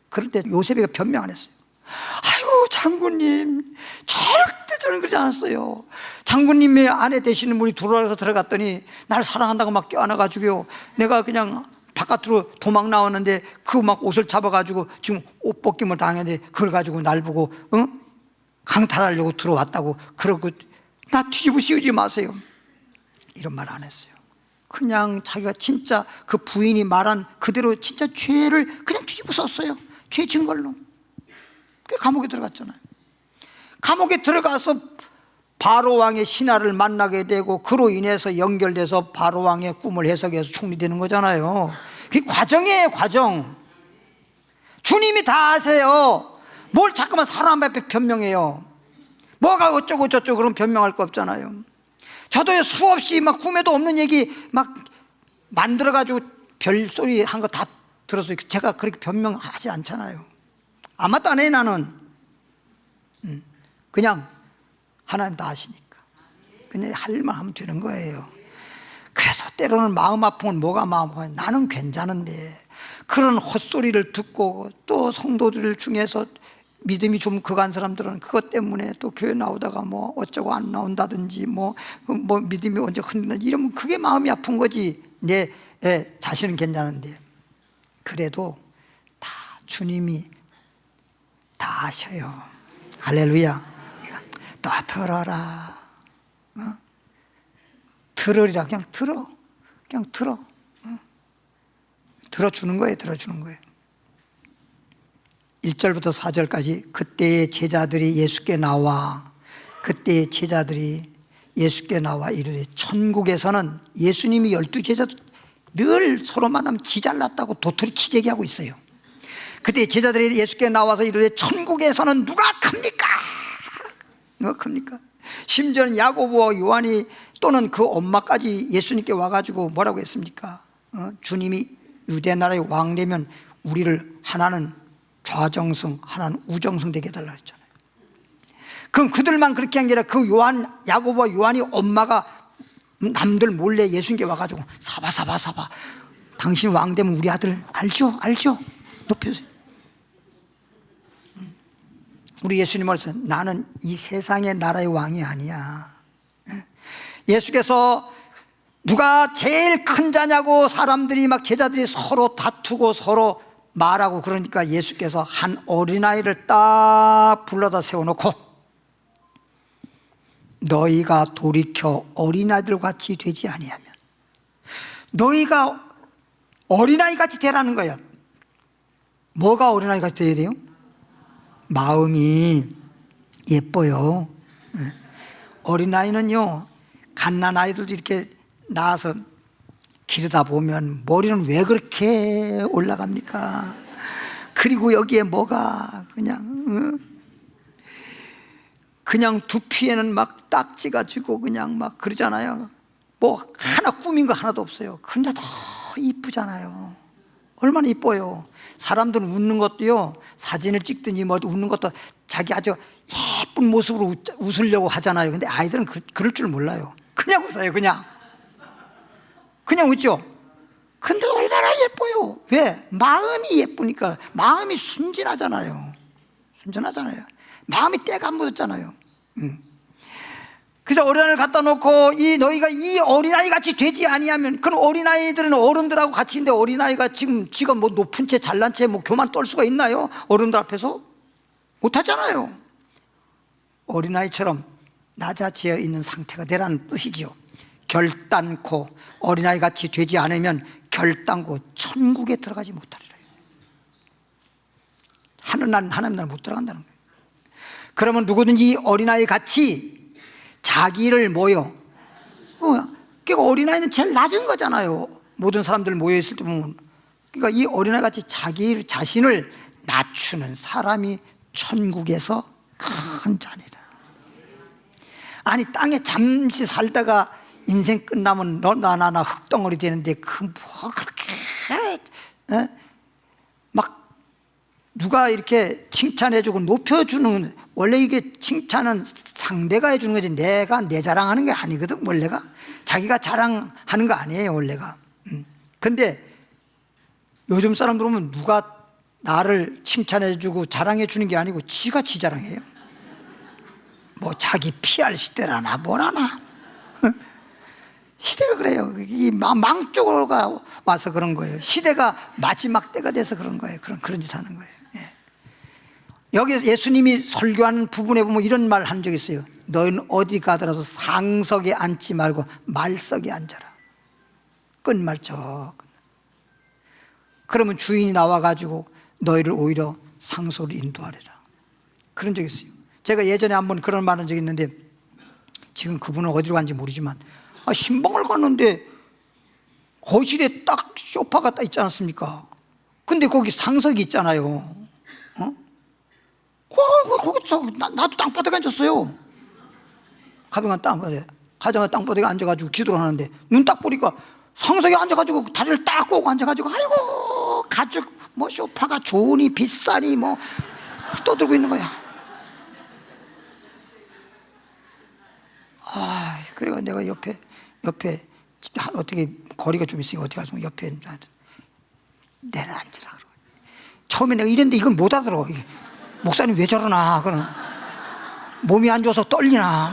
그럴 때 요셉이가 변명 안 했어요. 아이고 장군님, 절대 저는 그러지 않았어요. 장군님의 아내 되시는 분이 들어와서 들어갔더니 날 사랑한다고 막 껴안아가지고요, 내가 그냥 바깥으로 도망 나왔는데 그 막 옷을 잡아가지고 지금 옷 벗김을 당했는데 그걸 가지고 날 보고 강탈하려고 들어왔다고 그러고 나 뒤집어 씌우지 마세요. 이런 말 안 했어요. 그냥 자기가 진짜 그 부인이 말한 그대로 진짜 죄를 그냥 뒤집어 썼어요. 죄 증걸로. 그 감옥에 들어갔잖아요. 감옥에 들어가서 바로 왕의 신하를 만나게 되고 그로 인해서 연결돼서 바로 왕의 꿈을 해석해서 총리되는 거잖아요. 그게 과정이에요, 과정. 주님이 다 아세요. 뭘 자꾸만 사람 앞에 변명해요. 뭐가 어쩌고 저쩌고 그럼 변명할 거 없잖아요. 저도 수없이 막 꿈에도 없는 얘기 막 만들어가지고 별소리 한 거 다 들었어요. 제가 그렇게 변명하지 않잖아요. 아무것도 안 해 나는. 그냥 하나님 다 아시니까 그냥 할 말 하면 되는 거예요. 그래서 때로는 마음 아픈 건 뭐가 마음 아파요? 나는 괜찮은데 그런 헛소리를 듣고 또 성도들 중에서 믿음이 좀 그간 사람들은 그것 때문에 또 교회 나오다가 뭐 어쩌고 안 나온다든지 뭐 믿음이 언제 흔든다든지 이러면 그게 마음이 아픈 거지. 내 자신은 괜찮은데 그래도 다 주님이 다 아셔요. 할렐루야. 다 들어라. 들으리라. 그냥 들어. 들어주는 거예요. 들어주는 거예요. 1절부터 4절까지 그때의 제자들이 예수께 나와 이르되 천국에서는 예수님이 12제자도 늘 서로 만나면 지 잘났다고 도토리 키재기하고 있어요. 그때 제자들이 예수께 나와서 이르되 천국에서는 누가 큽니까? 누가 큽니까? 심지어는 야고보와 요한이 또는 그 엄마까지 예수님께 와가지고 뭐라고 했습니까? 주님이 유대 나라의 왕 되면 우리를 하나는 좌정승 하나는 우정승 되게 해달라 했잖아요. 그럼 그들만 그렇게 한 게 아니라 그 야고보와 요한이 엄마가 남들 몰래 예수님께 와가지고 사바 당신 왕 되면 우리 아들 알죠? 높여주세요. 우리 예수님 말씀, 나는 이 세상의 나라의 왕이 아니야. 예수께서 누가 제일 큰 자냐고 사람들이 막 제자들이 서로 다투고 서로 말하고 그러니까 예수께서 한 어린아이를 딱 불러다 세워놓고 너희가 돌이켜 어린아이들 같이 되지 아니하면, 너희가 어린아이 같이 되라는 거야. 뭐가 어린아이 같이 돼야 돼요? 마음이 예뻐요. 어린아이는요, 갓난아이들도 이렇게 낳아서 기르다 보면 머리는 왜 그렇게 올라갑니까? 그리고 여기에 뭐가 그냥 두피에는 막 딱지가 지고 그냥 막 그러잖아요. 뭐 하나 꾸민 거 하나도 없어요. 근데 더 이쁘잖아요. 얼마나 이뻐요. 사람들은 웃는 것도요, 사진을 찍든지 뭐 웃는 것도 자기 아주 예쁜 모습으로 웃으려고 하잖아요. 근데 아이들은 그럴 줄 몰라요. 그냥 웃어요. 그냥 웃죠. 근데 얼마나 예뻐요. 왜? 마음이 예쁘니까. 마음이 순진하잖아요. 마음이 때가 안 묻었잖아요. 그래서 어린아이를 갖다 놓고 너희가 이 어린아이 같이 되지 아니하면, 그럼 어린아이들은 어른들하고 같이 있는데 어린아이가 지금 뭐 높은 채 잘난 채 뭐 교만 떨 수가 있나요? 어른들 앞에서 못하잖아요. 어린아이처럼 낮아지어 있는 상태가 되라는 뜻이지요. 결단코 어린아이 같이 되지 않으면 결단코 천국에 들어가지 못하리라. 하나님 나라 못 들어간다는 거예요. 그러면 누구든지 어린아이 같이 자기를 그러니까 어린아이는 제일 낮은 거잖아요. 모든 사람들 모여있을 때 보면. 그러니까 이 어린아이 같이 자기 자신을 낮추는 사람이 천국에서 큰 자니라. 아니, 땅에 잠시 살다가 인생 끝나면 너나 흙덩어리 되는데 뭐 그렇게 막 누가 이렇게 칭찬해주고 높여주는, 원래 이게 칭찬은 상대가 해주는 거지 내가 내 자랑하는 게 아니거든. 원래가 자기가 자랑하는 거 아니에요, 원래가. 근데 요즘 사람들 보면 누가 나를 칭찬해주고 자랑해주는 게 아니고 지가 지 자랑해요. 뭐 자기 PR 시대라나 뭐라나. 시대가 그래요. 이 망쪽으로가 와서 그런 거예요. 시대가 마지막 때가 돼서 그런 거예요. 그런 짓 하는 거예요. 여기 예수님이 설교하는 부분에 보면 이런 말 한 적 있어요. 너희는 어디 가더라도 상석에 앉지 말고 말석에 앉아라. 끝말적. 그러면 주인이 나와가지고 너희를 오히려 상소로 인도하리라. 그런 적이 있어요. 제가 예전에 한번 그런 말 한 적이 있는데, 지금 그분은 어디로 간지 모르지만, 신방을 갔는데 거실에 딱 소파가 딱 있지 않습니까? 근데 거기 상석이 있잖아요. 거기서 나도 땅바닥에 앉았어요. 가정한 땅바닥에 앉아가지고 기도를 하는데 눈 딱 보니까 상석에 앉아가지고 다리를 딱 꼬고 앉아가지고, 아이고 가죽 뭐 소파가 좋으니 비싸니 뭐 떠들고 있는 거야. 그래가 내가 옆에 어떻게 거리가 좀 있으니까 어떻게 가서 옆에 내려 앉으라 그러고. 처음에 내가 이랬는데 이건 못 알아들어. 목사님 왜 저러나, 그는 몸이 안 좋아서 떨리나,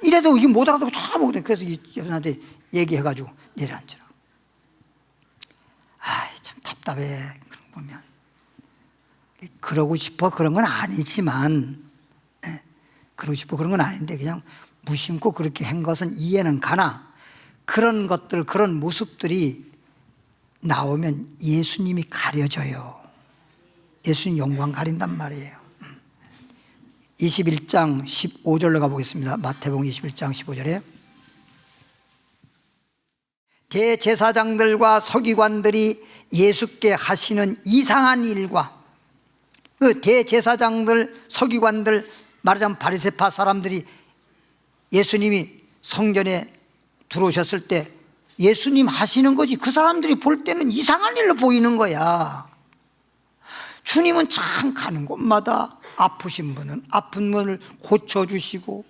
이래도 이게 못 알아듣고 참 오거든. 그래서 이 여자한테 얘기해가지고 내려앉으라고. 참 답답해. 그런 거 보면. 그러고 싶어 그런 건 아니지만, 그러고 싶어 그런 건 아닌데 그냥 무심코 그렇게 한 것은 이해는 가나, 그런 것들, 그런 모습들이 나오면 예수님이 가려져요. 예수님 영광 가린단 말이에요. 21장 15절로 가보겠습니다. 마태복음 21장 15절에 대제사장들과 서기관들이 예수께 하시는 이상한 일과 그 대제사장들, 서기관들, 말하자면 바리새파 사람들이 예수님이 성전에 들어오셨을 때 예수님 하시는 것이 그 사람들이 볼 때는 이상한 일로 보이는 거야. 주님은 참 가는 곳마다 아프신 분은 아픈 분을 고쳐주시고,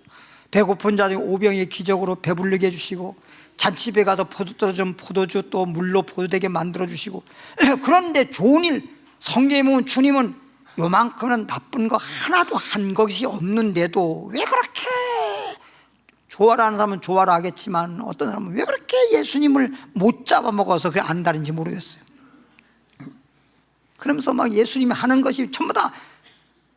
배고픈 자들 오병의 기적으로 배부르게 해주시고, 잔치배 가서 포도 떨어지면 포도주 또 물로 포도되게 만들어주시고, 그런데 좋은 일, 성경에 보면 주님은 요만큼은 나쁜 거 하나도 한 것이 없는데도 왜 그렇게, 좋아라 하는 사람은 좋아라 하겠지만 어떤 사람은 왜 그렇게 예수님을 못 잡아먹어서 그게 안달인지 모르겠어요. 그러면서 막 예수님이 하는 것이 전부 다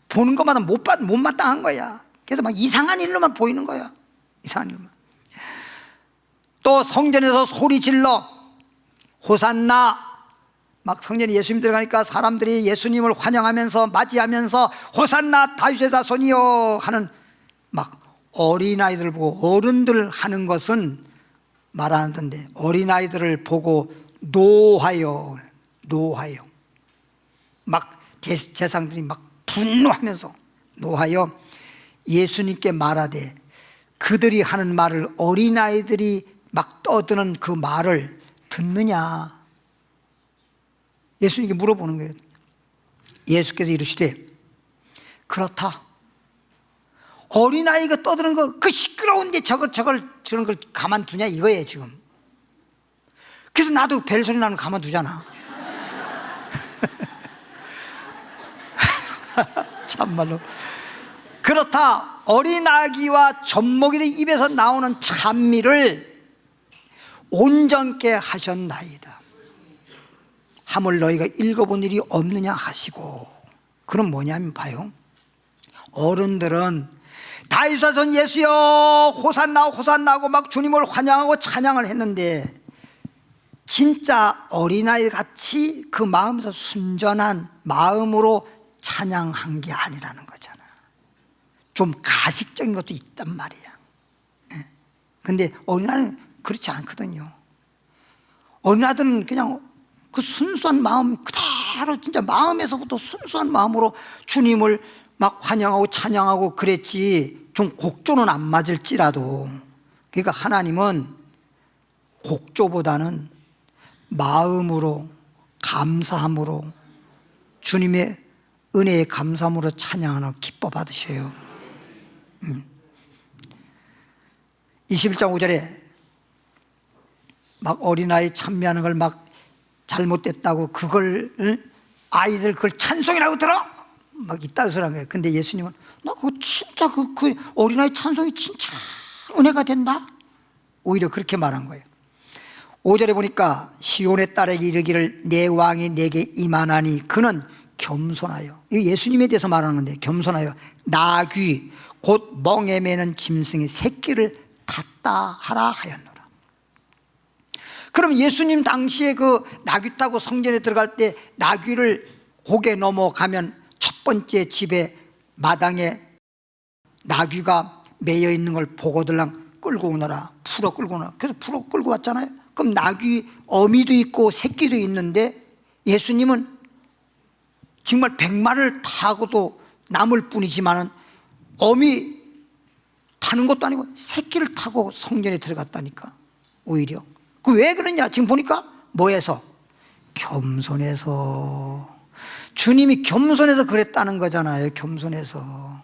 보는 것마다 못마땅한 거야. 그래서 막 이상한 일로만 보이는 거야. 이상한 일만. 또 성전에서 소리 질러 호산나, 막 성전에 예수님 들어가니까 사람들이 예수님을 환영하면서 맞이하면서 호산나 다윗의 자손이여 하는, 막 어린아이들 보고, 어른들 하는 것은 말 안 하던데 어린아이들을 보고 노하여 막 제사장들이 막 분노하면서 노하여 예수님께 말하되, 그들이 하는 말을 어린아이들이 막 떠드는 그 말을 듣느냐. 예수님께 물어보는 거예요. 예수께서 이르시되 그렇다. 어린아이가 떠드는 거, 그 시끄러운데 저런 걸 가만두냐 이거예요 지금. 그래서 나도 벨소리 나는 거 가만두잖아. 참말로. 그렇다. 어린아기와 젖먹이의 입에서 나오는 찬미를 온전케 하셨나이다. 함을 너희가 읽어본 일이 없느냐 하시고. 그럼 뭐냐면 봐요, 어른들은 다윗의 자손 예수여 호산나 호산나 하고 막 주님을 환영하고 찬양을 했는데, 진짜 어린아이 같이 그 마음에서 순전한 마음으로 찬양한 게 아니라는 거잖아. 좀 가식적인 것도 있단 말이야. 근데 어린아이는 그렇지 않거든요. 어린아이들은 그냥 그 순수한 마음 그대로, 진짜 마음에서부터 순수한 마음으로 주님을 막 환영하고 찬양하고 그랬지, 좀 곡조는 안 맞을지라도. 그러니까 하나님은 곡조보다는 마음으로, 감사함으로, 주님의 은혜의 감사함으로 찬양하는 기뻐 받으셔요. 21장 5절에 막 어린아이 찬미하는 걸 막 잘못됐다고, 그걸 아이들 그걸 찬송이라고 들어? 막 이따위 소리 한 거예요. 근데 예수님은 나 그거 진짜 그 어린아이 찬송이 진짜 은혜가 된다? 오히려 그렇게 말한 거예요. 5절에 보니까 시온의 딸에게 이르기를 내 왕이 내게 임하나니 그는 겸손하여, 이 예수님에 대해서 말하는 건데, 겸손하여 나귀 곧 멍에 매는 짐승의 새끼를 탔다 하라 하였노라. 그럼 예수님 당시에 그 나귀 타고 성전에 들어갈 때 나귀를 고개 넘어가면 첫 번째 집에 마당에 나귀가 매여 있는 걸 보고들랑 끌고 오너라, 풀어 끌고 오너라. 그래서 풀어 끌고 왔잖아요. 그럼 나귀 어미도 있고 새끼도 있는데, 예수님은 정말 100마리를 타고도 남을 뿐이지만은 어미 타는 것도 아니고 새끼를 타고 성전에 들어갔다니까. 오히려 그 왜 그러냐, 지금 보니까 뭐해서? 겸손해서. 주님이 겸손해서 그랬다는 거잖아요. 겸손해서.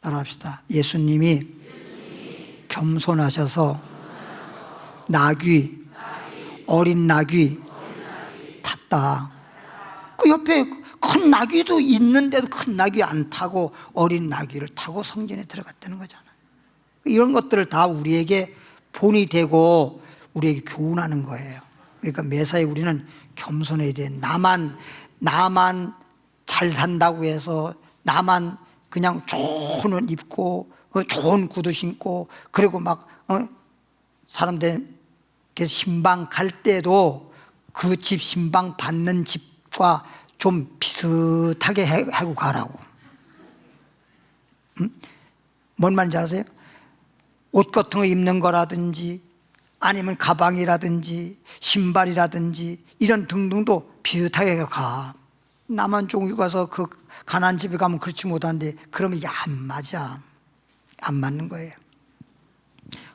따라합시다. 예수님이 겸손하셔서 나귀, 어린 나귀 탔다. 그 옆에 큰 나귀도 있는데도 큰 나귀 안 타고 어린 나귀를 타고 성전에 들어갔다는 거잖아요. 이런 것들을 다 우리에게 본이 되고 우리에게 교훈하는 거예요. 그러니까 매사에 우리는 겸손해야 돼. 나만 잘 산다고 해서, 나만 그냥 좋은 옷 입고 좋은 구두 신고, 그리고 막 사람들 그래서 신방 갈 때도 그 집 신방 받는 집과 좀 비슷하게 하고 가라고. 뭔 말인지 아세요? 옷 같은 거 입는 거라든지 아니면 가방이라든지 신발이라든지 이런 등등도 비슷하게 가. 나만 종이 가서 그 가난한 집에 가면 그렇지 못한데 그러면 이게 안 맞아. 안 맞는 거예요.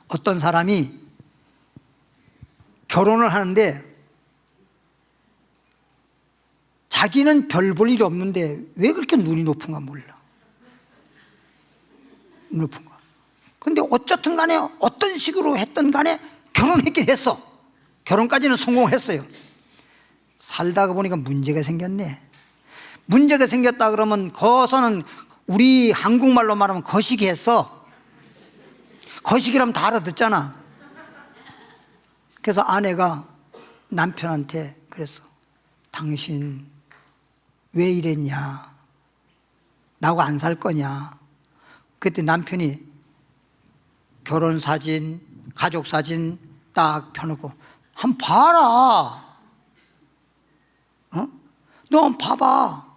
어떤 사람이 결혼을 하는데 자기는 별 볼 일이 없는데 왜 그렇게 눈이 높은가 몰라. 높은가. 근데 어쨌든 간에 어떤 식으로 했든 간에 결혼했긴 했어. 결혼까지는 성공했어요. 살다가 보니까 문제가 생겼네. 문제가 생겼다 그러면 거기서는 우리 한국말로 말하면 거시기 했어. 거시기라면 다 알아듣잖아. 그래서 아내가 남편한테 그랬어. 당신 왜 이랬냐? 나하고 안 살 거냐? 그때 남편이 결혼사진, 가족사진 딱 펴놓고 한번 봐라. 너 한번 봐봐.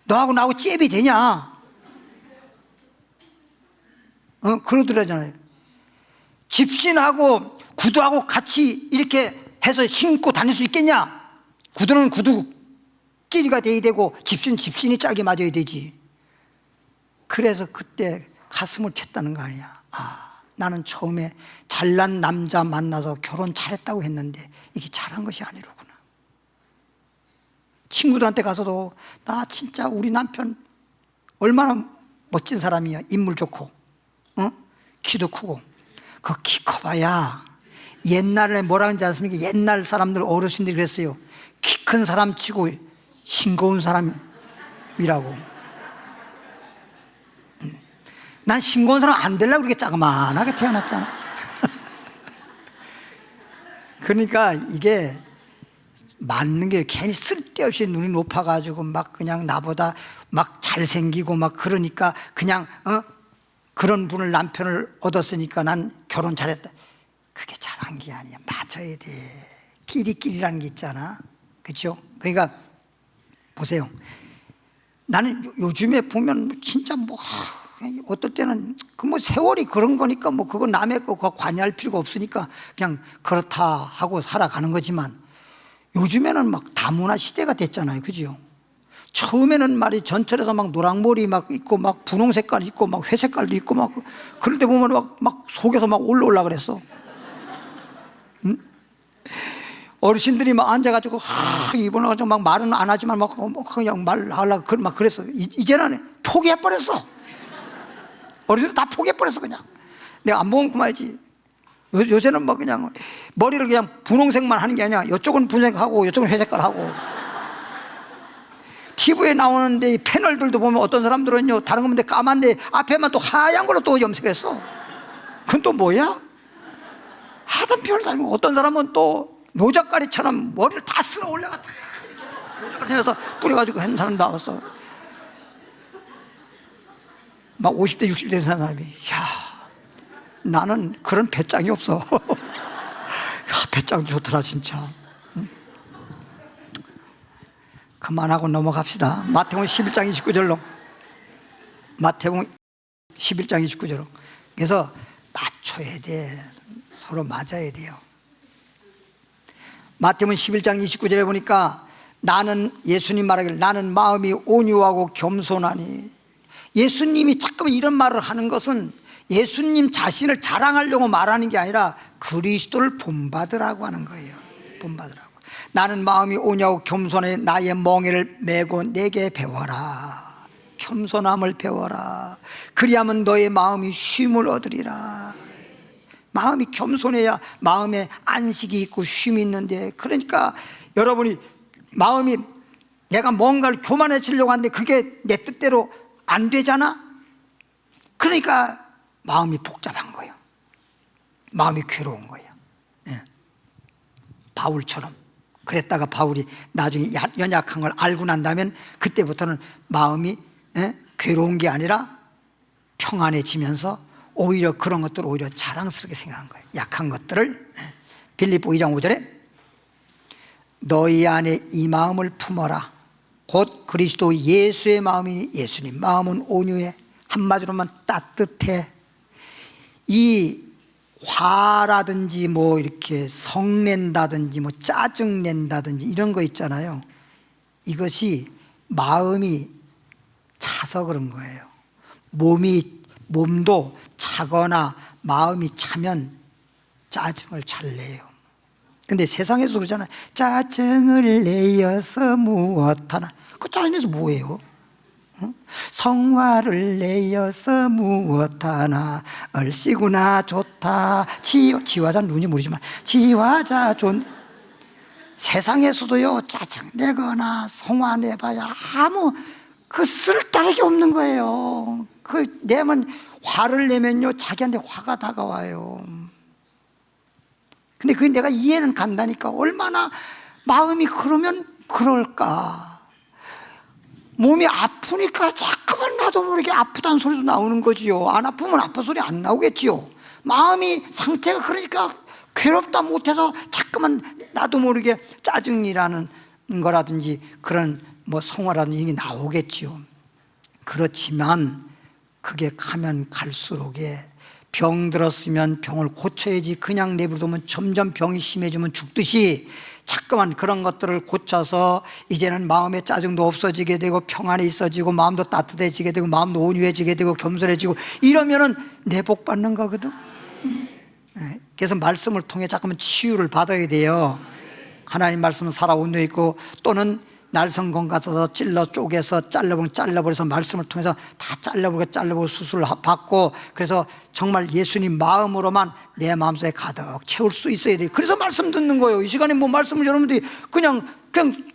너하고 나하고 잽이 되냐? 그러더라잖아요. 집신하고 구두하고 같이 이렇게 해서 신고 다닐 수 있겠냐? 구두는 구두끼리가 돼야 되고 집신이 짝이 맞아야 되지. 그래서 그때 가슴을 쳤다는 거 아니야. 나는 처음에 잘난 남자 만나서 결혼 잘했다고 했는데 이게 잘한 것이 아니로구나. 친구들한테 가서도 나 진짜 우리 남편 얼마나 멋진 사람이야. 인물 좋고 키도 크고. 그 키 커봐야 옛날에 뭐라 하는지 아십니까? 옛날 사람들 어르신들이 그랬어요. 키 큰 사람 치고 싱거운 사람이라고. 난 싱거운 사람 안 되려고 그렇게 자그만하게 태어났잖아. 그러니까 이게 맞는 게 괜히 쓸데없이 눈이 높아가지고 막 그냥 나보다 막 잘생기고 막 그러니까 그냥 그런 분을 남편을 얻었으니까 난 결혼 잘했다. 그게 잘한 게 아니야. 맞아야 돼. 끼리끼리라는 게 있잖아. 그렇죠? 그러니까 보세요. 나는 요즘에 보면 진짜 뭐 어떨 때는 그 뭐 세월이 그런 거니까 뭐 그거 남의 거 관여할 필요가 없으니까 그냥 그렇다 하고 살아가는 거지만 요즘에는 막 다문화 시대가 됐잖아요. 그죠? 처음에는 말이 전철에서 막 노랑머리 막 있고 막 분홍 색깔 있고 막 회색깔도 있고 막 그럴 때 보면 막 속에서 막 올라올라 그랬어. 응? 어르신들이 막 앉아가지고 이번에 가지고 막 말은 안 하지만 막 그냥 말하려고 막 그랬어. 이제는 포기해버렸어. 어르신들 다 포기해버렸어. 그냥 내가 안 보면 그만이지. 요새는 뭐 그냥 머리를 그냥 분홍색만 하는 게 아니라 이쪽은 분홍색하고 이쪽은 회색깔하고. TV에 나오는데 패널들도 보면 어떤 사람들은요 다른 건데 까만데 앞에만 또 하얀 걸로 또 염색했어. 그건 또 뭐야? 하던 별을 달고. 어떤 사람은 또 노젓가리처럼 머리를 다 쓸어 올려가 다 노젓가리 해서 뿌려가지고 하는 사람 나왔어. 막 50대 60대 된 사람이 나는 그런 배짱이 없어. 배짱 좋더라 진짜. 그만하고 넘어갑시다. 마태복음 11장 29절로. 마태복음 11장 29절로. 그래서 맞춰야 돼. 서로 맞아야 돼요. 마태복음 11장 29절에 보니까 나는 예수님 말하기를 나는 마음이 온유하고 겸손하니. 예수님이 자꾸만 이런 말을 하는 것은 예수님 자신을 자랑하려고 말하는 게 아니라 그리스도를 본받으라고 하는 거예요. 본받으라고. 나는 마음이 온유하고 겸손해 나의 멍에를 메고 내게 배워라. 겸손함을 배워라. 그리하면 너의 마음이 쉼을 얻으리라. 마음이 겸손해야 마음에 안식이 있고 쉼이 있는데, 그러니까 여러분이 마음이 내가 뭔가를 교만해지려고 하는데 그게 내 뜻대로 안 되잖아. 그러니까 마음이 복잡한 거예요. 마음이 괴로운 거예요. 바울처럼. 그랬다가 바울이 나중에 연약한 걸 알고 난다면 그때부터는 마음이 괴로운 게 아니라 평안해지면서 오히려 그런 것들을 오히려 자랑스럽게 생각한 거예요. 약한 것들을. 빌립보 2장 5절에 너희 안에 이 마음을 품어라. 곧 그리스도 예수의 마음이니 예수님 마음은 온유해. 한마디로만 따뜻해. 이 화라든지 뭐 이렇게 성낸다든지 뭐 짜증낸다든지 이런 거 있잖아요. 이것이 마음이 차서 그런 거예요. 몸도 차거나 마음이 차면 짜증을 잘 내요. 근데 세상에서 그러잖아요. 짜증을 내어서 무엇하나. 그 짜증내서 뭐예요? 성화를 내어서 무엇하나. 얼씨구나 좋다. 지화자 누군지 모르지만 지화자 좋. 세상에서도요 짜증내거나 성화내봐야 아무 그 쓸데기 없는 거예요. 그 내면 화를 내면요 자기한테 화가 다가와요. 근데 그게 내가 이해는 간다니까. 얼마나 마음이 그러면 그럴까. 몸이 아프니까 자꾸만 나도 모르게 아프다는 소리도 나오는 거지요. 안 아프면 아픈 소리 안 나오겠지요. 마음이 상태가 그러니까 괴롭다 못해서 자꾸만 나도 모르게 짜증이라는 거라든지 그런 뭐 성화라든지 이게 나오겠지요. 그렇지만 그게 가면 갈수록에 병 들었으면 병을 고쳐야지. 그냥 내버려두면 점점 병이 심해지면 죽듯이 자꾸만 그런 것들을 고쳐서 이제는 마음의 짜증도 없어지게 되고 평안이 있어지고 마음도 따뜻해지게 되고 마음도 온유해지게 되고 겸손해지고 이러면은 내복 받는 거거든. 그래서 말씀을 통해 자꾸만 치유를 받아야 돼요. 하나님 말씀은 살아 온유해 있고 또는 날성건 가서 찔러 쪼개서 잘라버려서 말씀을 통해서 다 잘라버리고 수술을 받고 그래서 정말 예수님 마음으로만 내 마음속에 가득 채울 수 있어야 돼요. 그래서 말씀 듣는 거예요. 이 시간에 뭐 말씀을 여러분들이 그냥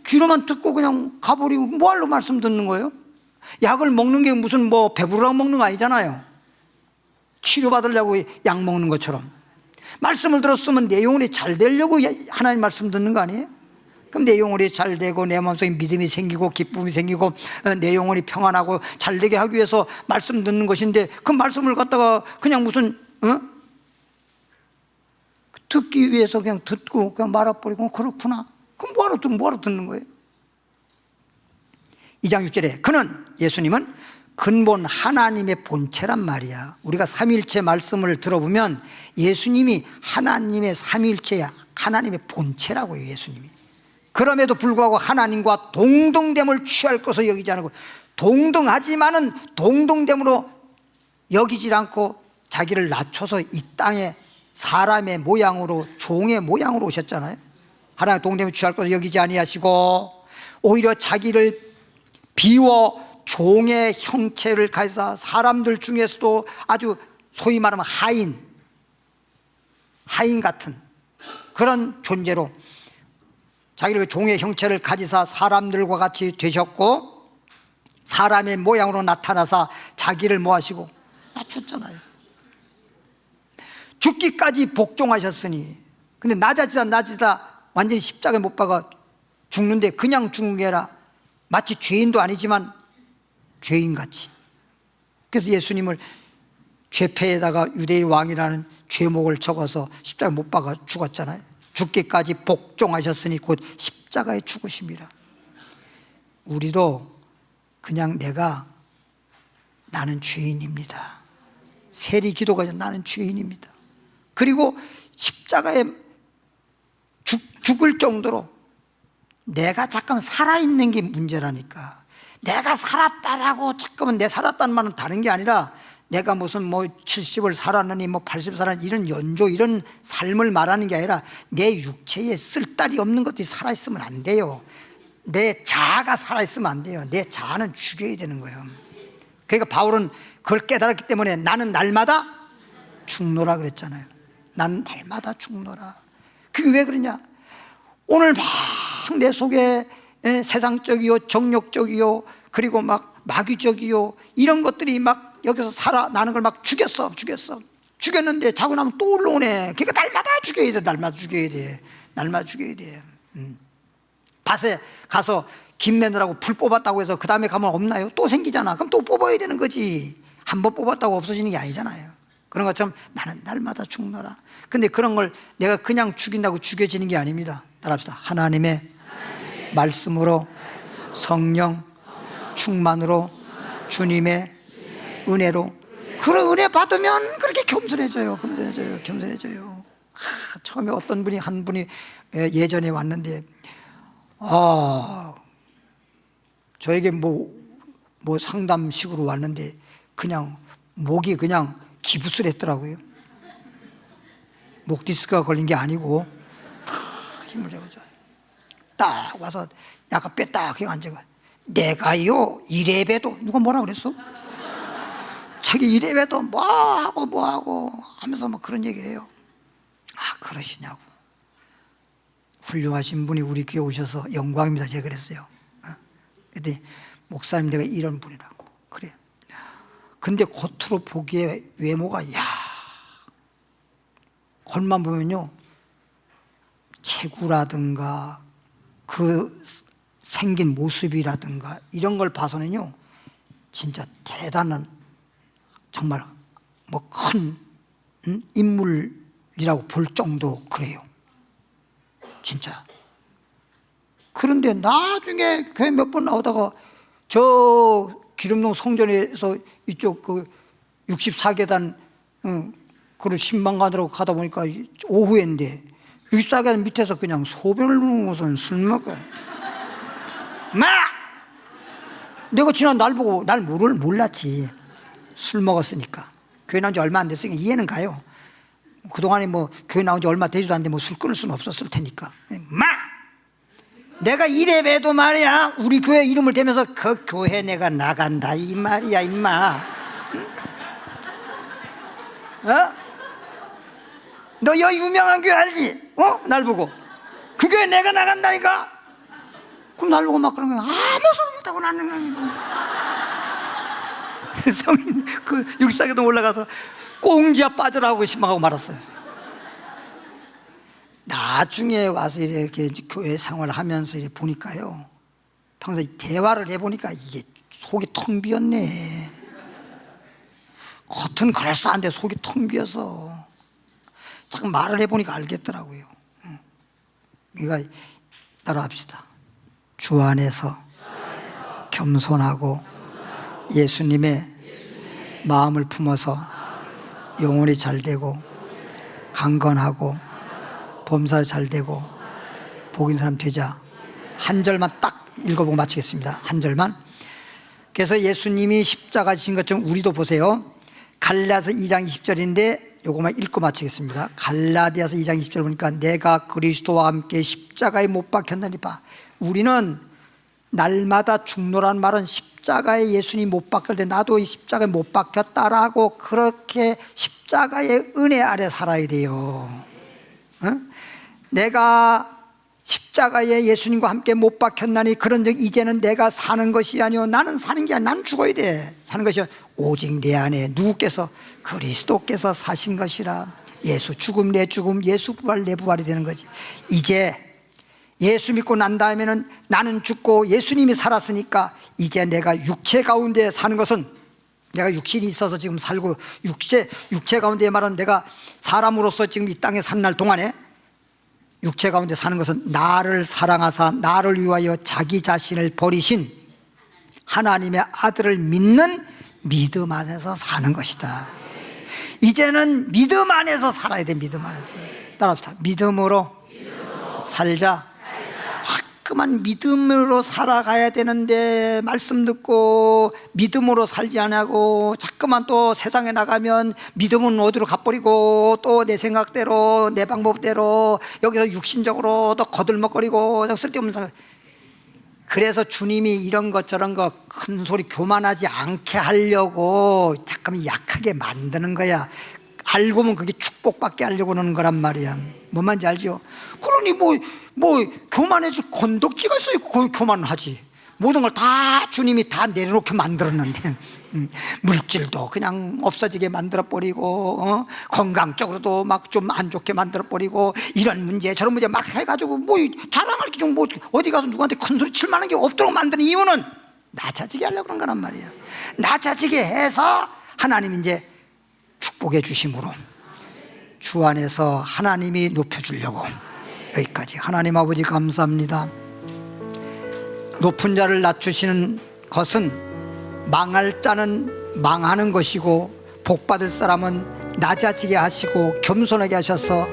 귀로만 듣고 그냥 가버리고 뭐하러 말씀 듣는 거예요? 약을 먹는 게 무슨 뭐 배부르라고 먹는 거 아니잖아요. 치료받으려고 약 먹는 것처럼 말씀을 들었으면 내 영혼이 잘 되려고 하나님 말씀 듣는 거 아니에요? 그럼 내 영혼이 잘 되고 내 마음속에 믿음이 생기고 기쁨이 생기고 내 영혼이 평안하고 잘 되게 하기 위해서 말씀 듣는 것인데 그 말씀을 갖다가 그냥 무슨 듣기 위해서 그냥 듣고 그냥 말아버리고 그렇구나. 그럼 뭐하러 듣는 거예요? 2장 6절에 그는 예수님은 근본 하나님의 본체란 말이야. 우리가 삼위일체 말씀을 들어보면 예수님이 하나님의 삼위일체야. 하나님의 본체라고요. 예수님이. 그럼에도 불구하고 하나님과 동등됨을 취할 것을 여기지 않고 동등하지만은 동등됨으로 여기지 않고 자기를 낮춰서 이 땅에 사람의 모양으로 종의 모양으로 오셨잖아요. 하나님 동등됨을 취할 것을 여기지 아니하시고 오히려 자기를 비워 종의 형체를 가지사 사람들 중에서도 아주 소위 말하면 하인 같은 그런 존재로 자기를 종의 형체를 가지사 사람들과 같이 되셨고 사람의 모양으로 나타나사 자기를 뭐하시고 낮췄잖아요. 죽기까지 복종하셨으니. 근데 낮아지다 완전히 십자가에 못 박아 죽는데 그냥 죽는 게 아니라 마치 죄인도 아니지만 죄인같이. 그래서 예수님을 죄패에다가 유대의 왕이라는 죄목을 적어서 십자가에 못 박아 죽었잖아요. 죽기까지 복종하셨으니 곧 십자가에 죽으심이라. 우리도 그냥 나는 죄인입니다. 세리 기도가 나는 죄인입니다. 그리고 십자가에 죽을 정도로 내가 잠깐 살아있는 게 문제라니까. 내가 살았다라고 잠깐만 내 살았다는 말은 다른 게 아니라 내가 무슨 뭐 70을 살았느니 뭐 80을 살았느니 이런 연조 이런 삶을 말하는 게 아니라 내 육체에 쓸데기 없는 것들이 살아있으면 안 돼요. 내 자아가 살아있으면 안 돼요. 내 자아는 죽여야 되는 거예요. 그러니까 바울은 그걸 깨달았기 때문에 나는 날마다 죽노라 그랬잖아요. 나는 날마다 죽노라. 그게 왜 그러냐? 오늘 막 내 속에 세상적이요 정욕적이요 그리고 막 마귀적이요 이런 것들이 막 여기서 살아나는 걸 막 죽였는데 자고 나면 또 올라오네. 그러니까 날마다 죽여야 돼. 밭에 가서 김 매느라고 불 뽑았다고 해서 그 다음에 가면 없나요? 또 생기잖아. 그럼 또 뽑아야 되는 거지. 한 번 뽑았다고 없어지는 게 아니잖아요. 그런 것처럼 나는 날마다 죽노라. 근데 그런 걸 내가 그냥 죽인다고 죽여지는 게 아닙니다. 따라합시다. 하나님의 말씀으로, 성령 충만으로, 주님의 은혜로. 그런 은혜 받으면 그렇게 겸손해져요. 처음에 어떤 분이, 한 분이 예전에 왔는데, 저에게 뭐 상담식으로 왔는데 그냥 목이 그냥 기부스랬더라고요. 목 디스크가 걸린 게 아니고 힘을 줘가지고 딱 와서 약간 뺐다 그냥 앉아가. 내가요 이래봬도 누가 뭐라 그랬어? 자기 이래봬도 뭐하고 하면서 막 그런 얘기를 해요. 그러시냐고. 훌륭하신 분이 우리 교회 오셔서 영광입니다. 제가 그랬어요. 그랬더니 목사님 내가 이런 분이라고. 그래. 근데 겉으로 보기에 외모가 겉만 보면요 체구라든가 그 생긴 모습이라든가 이런 걸 봐서는요 진짜 대단한 정말 뭐 큰 인물이라고 볼 정도 그래요. 진짜. 그런데 나중에 교회 몇 번 나오다가 저 기름동 성전에서 이쪽 그 64계단 그걸 신방가느라고 가다 보니까 오후인데 64계단 밑에서 그냥 소변을 누고선 술 먹어요. 내가 지난 날 보고 날 몰랐지. 술 먹었으니까. 교회 나온 지 얼마 안 됐으니까 이해는 가요. 그동안에 뭐 교회 나온 지 얼마 되지도 않는데 뭐 술 끊을 수는 없었을 테니까. 내가 이래봬도 말이야 우리 교회 이름을 대면서 그 교회 내가 나간다 이 말이야 임마. 너 여기 유명한 교회 알지? 날 보고 그 교회 내가 나간다니까. 그럼 날 보고 막 그런 거야. 아무 소리 못하고 나는 성인 그 64계단 올라가서 꽁지야 빠져라고 신방하고 말았어요. 나중에 와서 이렇게 교회 생활을 하면서 이렇게 보니까요 평소에 대화를 해보니까 이게 속이 텅 비었네. 겉은 그럴싸한데 속이 텅 비어서 잠깐 말을 해보니까 알겠더라고요. 그러니까 따라합시다. 주 안에서 겸손하고 예수님의 마음을 품어서 영혼이 잘 되고 강건하고 범사에 잘 되고 복 있는 사람 되자. 한 절만 딱 읽어보고 마치겠습니다. 한 절만. 그래서 예수님이 십자가 지신 것처럼 우리도 보세요. 갈라디아서 2장 20절인데 요거만 읽고 마치겠습니다. 갈라디아서 2장 20절 보니까 내가 그리스도와 함께 십자가에 못 박혔나니 봐. 우리는 날마다 죽노란 말은 십자가에 예수님 못 박힐 때 나도 이 십자가에 못 박혔다라고 그렇게 십자가의 은혜 아래 살아야 돼요. 내가 십자가에 예수님과 함께 못 박혔나니 그런즉 이제는 내가 사는 것이 아니요 나는 사는 게 아니라 나는 죽어야 돼. 사는 것이 오직 내 안에 누구께서 그리스도께서 사신 것이라. 예수 죽음 내 죽음, 예수 부활 내 부활이 되는 거지. 이제 예수 믿고 난 다음에는 나는 죽고 예수님이 살았으니까 이제 내가 육체 가운데 사는 것은 내가 육신이 있어서 지금 살고 육체 가운데 말은 내가 사람으로서 지금 이 땅에 사는 날 동안에 육체 가운데 사는 것은 나를 사랑하사 나를 위하여 자기 자신을 버리신 하나님의 아들을 믿는 믿음 안에서 사는 것이다. 이제는 믿음 안에서 살아야 돼. 믿음 안에서. 따라합시다. 믿음으로 살자. 자꾸만 믿음으로 살아가야 되는데 말씀 듣고 믿음으로 살지 않고 자꾸만 또 세상에 나가면 믿음은 어디로 가버리고 또 내 생각대로 내 방법대로 여기서 육신적으로 또 거들먹거리고 쓸데없는 생각. 그래서 주님이 이런 것 저런 거 큰 소리 교만하지 않게 하려고 잠깐 약하게 만드는 거야. 알고 보면 그게 축복받게 하려고 그러는 거란 말이야. 뭔 말인지 알죠? 그러니 뭐 교만해질 건덕지가 있어요. 교만을 하지. 모든 걸 다 주님이 다 내려놓게 만들었는데 물질도 그냥 없어지게 만들어버리고 건강적으로도 막 좀 안 좋게 만들어버리고 이런 문제 저런 문제 막 해가지고 뭐 자랑할 게 좀 뭐 어디 가서 누구한테 큰 소리 칠 만한 게 없도록 만드는 이유는 낮아지게 하려고 그런 거란 말이에요. 낮아지게 해서 하나님 이제 축복해 주심으로 주 안에서 하나님이 높여주려고. 여기까지. 하나님 아버지 감사합니다. 높은 자를 낮추시는 것은 망할 자는 망하는 것이고 복받을 사람은 낮아지게 하시고 겸손하게 하셔서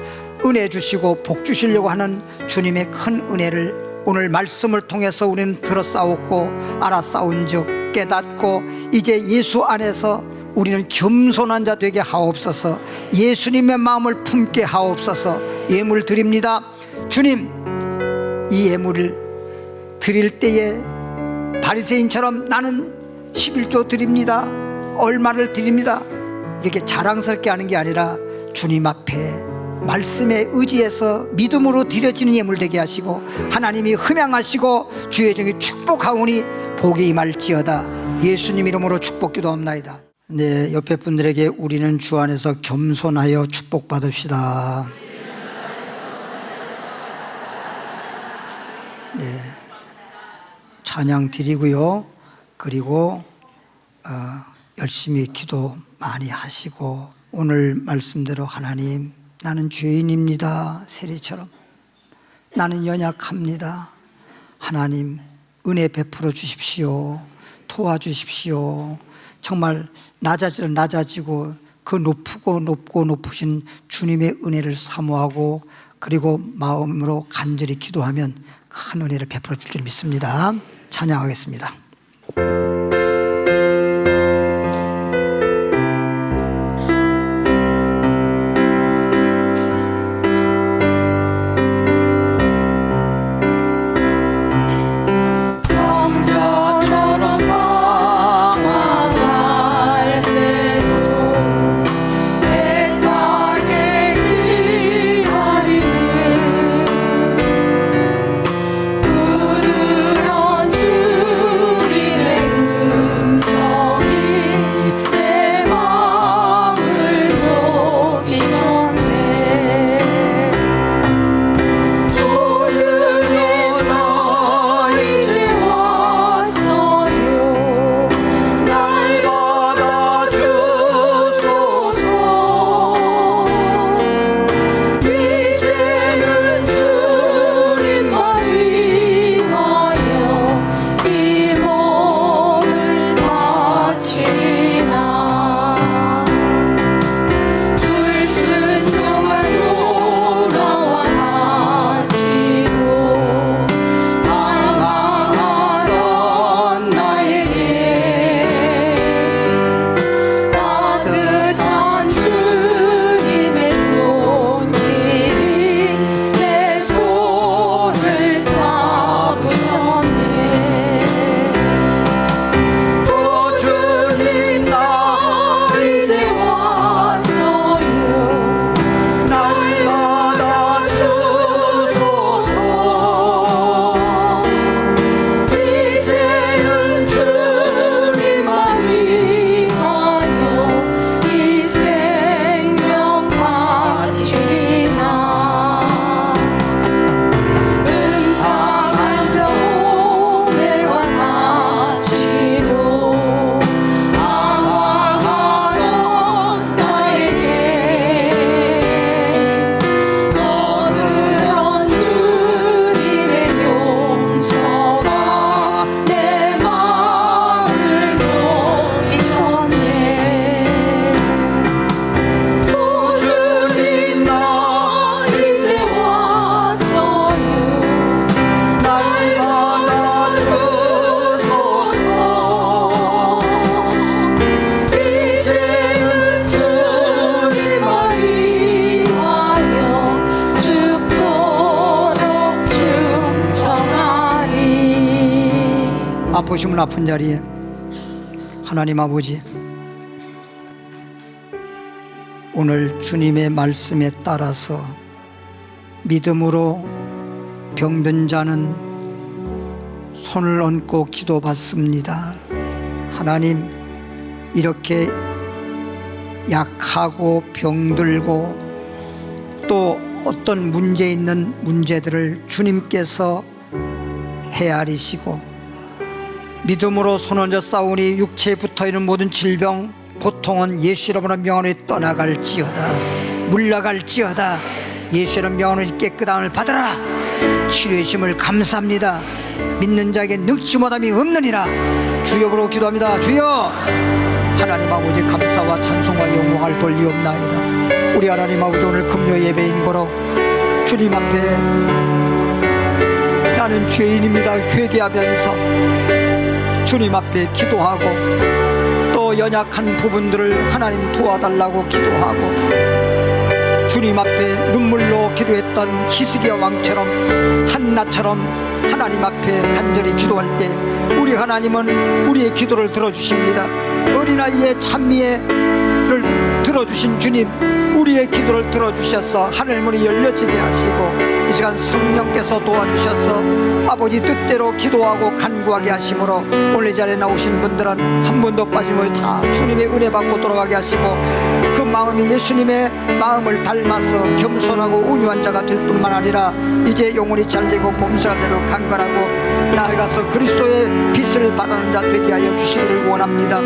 은혜 주시고 복 주시려고 하는 주님의 큰 은혜를 오늘 말씀을 통해서 우리는 들었사옵고 알았사온즉 깨닫고 이제 예수 안에서 우리는 겸손한 자 되게 하옵소서. 예수님의 마음을 품게 하옵소서. 예물 드립니다. 주님, 이 예물을 드릴 때에 바리새인처럼 나는 11조 드립니다, 얼마를 드립니다, 이렇게 자랑스럽게 하는 게 아니라 주님 앞에 말씀에 의지해서 믿음으로 드려지는 예물 되게 하시고 하나님이 흠양하시고 주의 종이 축복하오니 복이 임할지어다. 예수님 이름으로 축복 기도합나이다. 네, 옆에 분들에게 우리는 주 안에서 겸손하여 축복받읍시다. 네, 찬양 드리고요. 그리고 열심히 기도 많이 하시고 오늘 말씀대로 하나님, 나는 죄인입니다. 세리처럼 나는 연약합니다. 하나님 은혜 베풀어 주십시오. 도와주십시오. 정말 낮아지고 그 높으신 주님의 은혜를 사모하고 그리고 마음으로 간절히 기도하면 큰 은혜를 베풀어 줄 줄 믿습니다. 찬양하겠습니다. 아프시면 아픈 자리에 하나님 아버지, 오늘 주님의 말씀에 따라서 믿음으로 병든 자는 손을 얹고 기도받습니다. 하나님, 이렇게 약하고 병들고 또 어떤 문제 있는 문제들을 주님께서 헤아리시고 믿음으로 손 얹어 싸우니 육체에 붙어있는 모든 질병, 고통은 예수 이름으로 명하노니 떠나갈지어다. 물러갈지어다. 예수 이름 명하노니 깨끗함을 받으라. 치료의 힘을 감사합니다. 믿는 자에게 능치 못함이 없느니라. 주여부로 기도합니다. 주여, 하나님 아버지 감사와 찬송과 영광을 돌리옵나이다. 우리 하나님 아버지, 오늘 금요 예배인 거로 주님 앞에 나는 죄인입니다 회개하면서 주님 앞에 기도하고, 또 연약한 부분들을 하나님 도와달라고 기도하고, 주님 앞에 눈물로 기도했던 히스기야 왕처럼, 한나처럼 하나님 앞에 간절히 기도할 때 우리 하나님은 우리의 기도를 들어주십니다. 어린아이의 찬미를 들어주신 주님, 우리의 기도를 들어주셔서 하늘문이 열려지게 하시고, 이 시간 성령께서 도와주셔서 아버지 뜻대로 기도하고 간구하게 하심으로 오늘 이 자리에 나오신 분들은 한 번도 빠짐없이 다 주님의 은혜 받고 돌아가게 하시고, 그 마음이 예수님의 마음을 닮아서 겸손하고 온유한 자가 될 뿐만 아니라 이제 영혼이 잘되고 범사할 대로 강건하고 나아가서 그리스도의 빛을 발하는 자 되게 하여 주시기를 원합니다.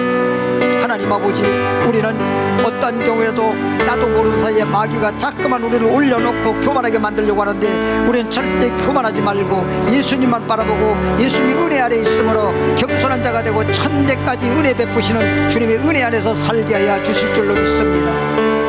하나님 아버지, 우리는 어떤 경우에도 나도 모르는 사이에 마귀가 자꾸만 우리를 올려놓고 교만하게 만들려고 하는데, 우리는 절대 교만하지 말고 예수님만 바라보고 예수님이 은혜 아래 있으므로 겸손한 자가 되고 천대까지 은혜 베푸시는 주님의 은혜 안에서 살게 하여 주실 줄로 믿습니다.